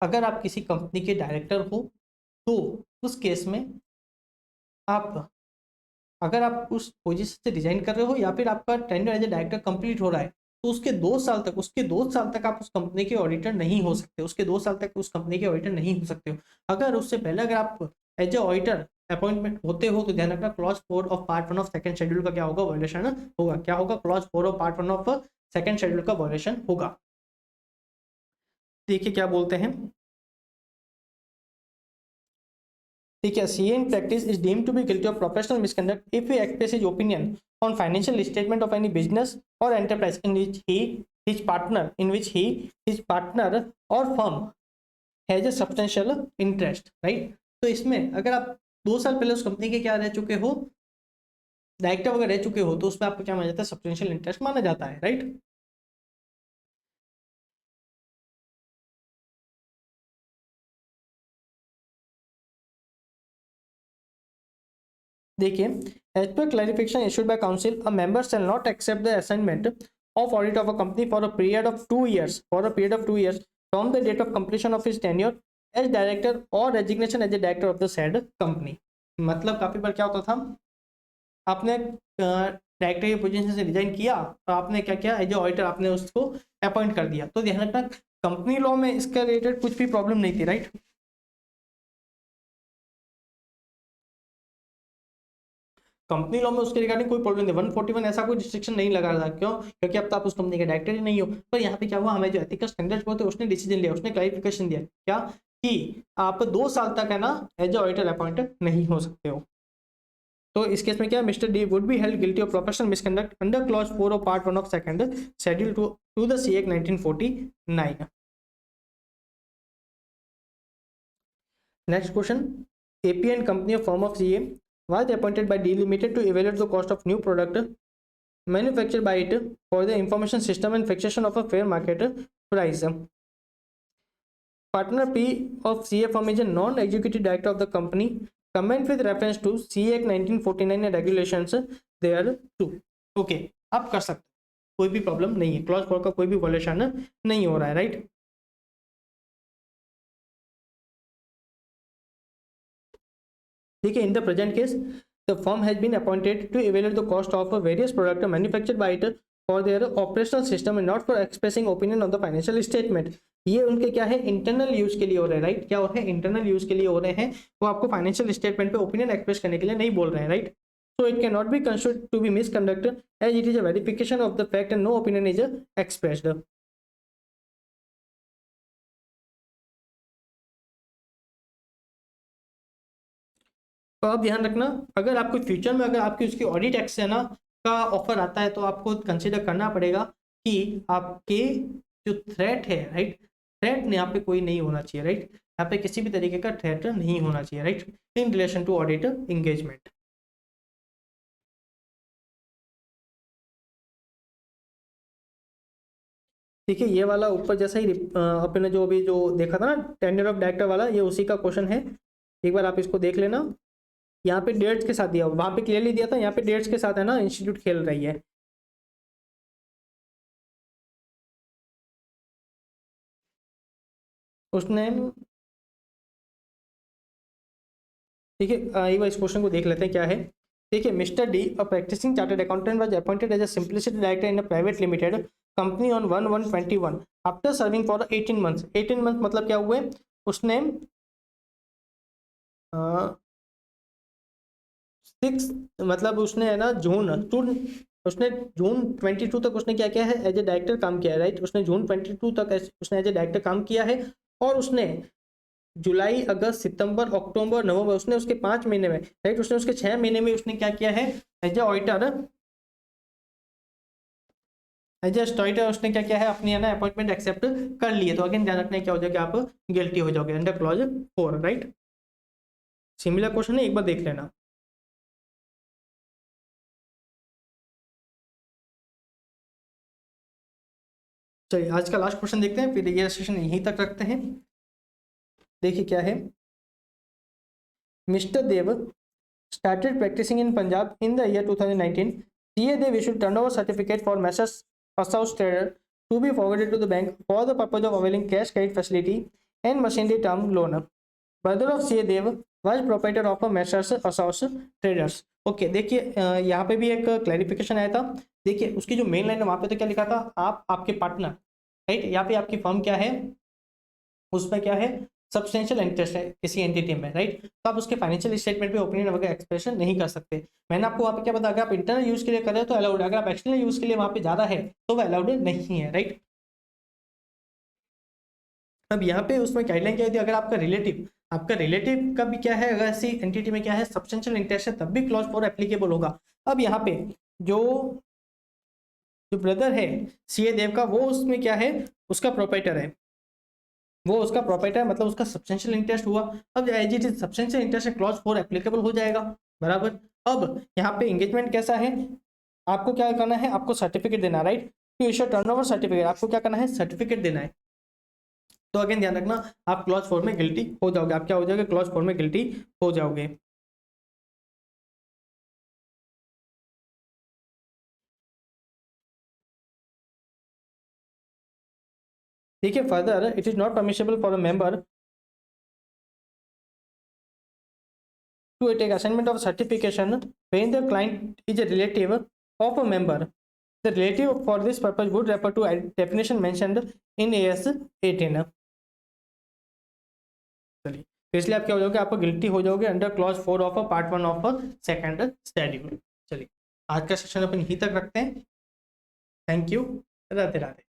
अगर आप किसी कंपनी के डायरेक्टर हो तो उस केस में आप, अगर आप उस पोजीशन से रिजाइन कर रहे हो या फिर आपका tender as a director complete हो रहा है, तो उसके 2 साल तक आप उस कंपनी के ऑडिटर नहीं हो सकते, उसके 2 साल तक उस कंपनी के ऑडिटर नहीं हो सकते हो। अगर उससे पहले अगर आप एज ए ऑडिटर अपॉइंटमेंट होते हो तो ध्यान रखना clause 4 of part 1 of second schedule का क्या होगा, वायलेशन होगा। क्या होगा, clause 4 of part 1 of second schedule का वायलेशन होगा। देखिए क्या बोलते हैं, ठीक है, CA in practice is deemed to be guilty of professional misconduct if he expresses his opinion on financial statement of any business or enterprise in which his partner or firm has a substantial interest, right? तो इसमें अगर आप 2 साल पहले उस company के क्या रह चुके हो, डायरेक्टर वगैरह रह चुके हो, तो उसमें आपको क्या माना जाता है, सब्सटेंशियल इंटरेस्ट माना जाता है, राइट। देखिए, as per clarification issued by council, a member shall not accept the assignment of audit of a company for a period of 2 years from the date of completion of his tenure as director और resignation as a director of the said company. मतलब काफी बार क्या होता था, आपने director की position से resign किया और आपने क्या किया, एज ए ऑडिटर आपने उसको अपॉइंट कर दिया, तो ध्यान रखना कंपनी लॉ में इसका रिलेटेड कुछ भी प्रॉब्लम नहीं थी, राइट। कंपनी लॉ में उसके रिगार्डिंग कोई प्रॉब्लम नहीं, 141 ऐसा कोई रिस्ट्रिक्शन नहीं लगा रहा। क्यों? क्योंकि अब तो आप उस कंपनी के डायरेक्टर ही नहीं हो। पर यहाँ पे क्या हुआ, हमें जो एथिकल स्टैंडर्ड्स बोलते हैं उसने डिसीजन लिया, उसने क्लैरिफिकेशन दिया क्या, कि आप 2 साल तक है ना एज ऑडिटर अपॉइंटेड नहीं हो सकते हो। तो इस केस में क्या, mister D would be held guilty of professional misconduct under clause 4 of part 1 of second schedule to the C act 1949। Next question, AP and company of firm of CA was appointed by D Limited to evaluate the cost of new product manufactured by it for the information system and fixation of a fair market price. Partner P of CA firm is a non-executive director of the company. Comment with reference to CA Act 1949 and regulations there too. Okay, आप कर सकते, कोई भी problem नहीं है, clause 4 का कोई भी वॉल्यूशन नहीं हो रहा है, राइट। ठीक है, इन the present case the firm has been appointed to evaluate the cost of various products manufactured by it for their operational system and not for expressing opinion on the financial statement। ये उनके क्या है, internal use के लिए हो रहे हैं, right. क्या हो रहे हैं, इंटरनल यूज के लिए हो रहे हैं, वो आपको फाइनेंशियल स्टेटमेंट पे ओपिनियन एक्सप्रेस करने के लिए नहीं बोल रहे हैं, right. So it cannot be considered to be misconduct as it is a verification of the fact and no opinion is expressed। तो आप ध्यान रखना, अगर आपको फ्यूचर में अगर आपकी उसकी ऑडिट एक्स है ना का ऑफर आता है तो आपको कंसिडर करना पड़ेगा कि आपके जो थ्रेट है, राइट, थ्रेट यहाँ पे कोई नहीं होना चाहिए, राइट। यहाँ पे किसी भी तरीके का थ्रेट नहीं होना चाहिए, right, in relation to audit engagement. ठीक है, ये वाला ऊपर जैसा ही अपने जो अभी जो देखा था ना टेंडर ऑफ डायरेक्टर वाला, ये उसी का क्वेश्चन है। एक बार आप इसको देख लेना, यहाँ पे डेट्स के साथ दिया, वहां पे क्लियरली दिया था, यहाँ पे डेट्स के साथ है ना इंस्टीट्यूट खेल रही है। उसने ठीक है, एक बार इस क्वेश्चन को देख लेते हैं क्या है। देखिए, mister D a practising chartered accountant was appointed as a simplicity director in a private limited company on 1/1/21 after serving for 18 months. 18 month मतलब क्या हुए, उसने 6 मतलब उसने है ना जून उसने जून 22 तक उसने क्या किया है, एज ए डायरेक्टर काम किया है, राइट। उसने जून 22 तक उसने एज ए डायरेक्टर काम किया है, और उसने जुलाई अगस्त सितंबर अक्टूबर नवंबर उसने उसके 5 महीने में, राइट, उसने उसके 6 महीने में उसने क्या किया है, as a auditor, as a auditor उसने क्या किया है, अपनी है ना अपॉइंटमेंट एक्सेप्ट कर लिए। तो अगेन ध्यान रखना है क्या हो जाएगा, आप गिल्टी हो जाओगे under clause 4, right. Similar question है, एक बार देख लेना। चलिए आज का लास्ट क्वेश्चन देखते हैं, फिर ये सेशन यहीं तक रखते हैं। देखिए क्या है, mister Dev started practicing in Punjab in the year 2019. CA Dev issued turnover certificate for Messrs. Assaus Trader to be forwarded to the bank for the purpose of availing cash credit facility and machinery term loan. Brother of CA Dev was proprietor of a Messrs. Assaus Traders. Okay देखिए, यहाँ पे भी एक clarification आया था। देखिए उसकी जो मेन लाइन है वहाँ पे तो क्या लिखा था, आप आपके पार्टनर, राइट। यहाँ पे आपकी फर्म क्या है, उसमें क्या है, सब्सटेंशियल इंटरेस्ट है किसी एंटिटी में, राइट। तो आप उसके फाइनेंशियल स्टेटमेंट पे ओपिनियन वगैरह एक्सप्रेशन नहीं कर सकते। मैंने आपको वहाँ पे क्या बताया, अगर आप इंटरनल यूज के लिए कर रहे हो तो अलाउड है, अगर आप एक्सटर्नल यूज के लिए वहाँ पे ज़्यादा है तो वह अलाउड नहीं है, राइट। अब यहाँ पे उसमें गाइडलाइन क्या है, अगर आपका रिलेटिव का भी क्या है, अगर ऐसी एंटिटी में क्या है सब्सटेंशियल इंटरेस्ट है, तब भी क्लॉज 4 एप्लीकेबल होगा। अब यहाँ पे जो जो ब्रदर है सीए देव का, वो उसमें क्या है, उसका प्रोप्राइटर है, वो उसका प्रॉपर्टी है, मतलब उसका सब्सटेंशियल इंटरेस्ट हुआ। अब as it is substantial interest clause 4 applicable हो जाएगा, बराबर। अब यहाँ पे एंगेजमेंट कैसा है, आपको क्या करना है, आपको सर्टिफिकेट देना, right. To issue turnover certificate, आपको क्या करना है, सर्टिफिकेट देना है। तो अगेन ध्यान रखना, आप क्लॉज 4 में गिल्टी हो जाओगे, आप क्या हो जाओगे, क्लॉज 4 में गिल्टी हो जाओगे। देखिए further, it is not permissible for a member to take assignment of certification when the client is a relative of a member. The relative for this purpose would refer to definition mentioned in AS 18. चलिए, तो इसलिए आप क्या हो जाओगे, आपको guilty हो जाओगे under clause 4 of part 1 of second schedule. चलिए आज का सेशन अपन यहीं तक रखते हैं। Thank you, Radhe Radhe.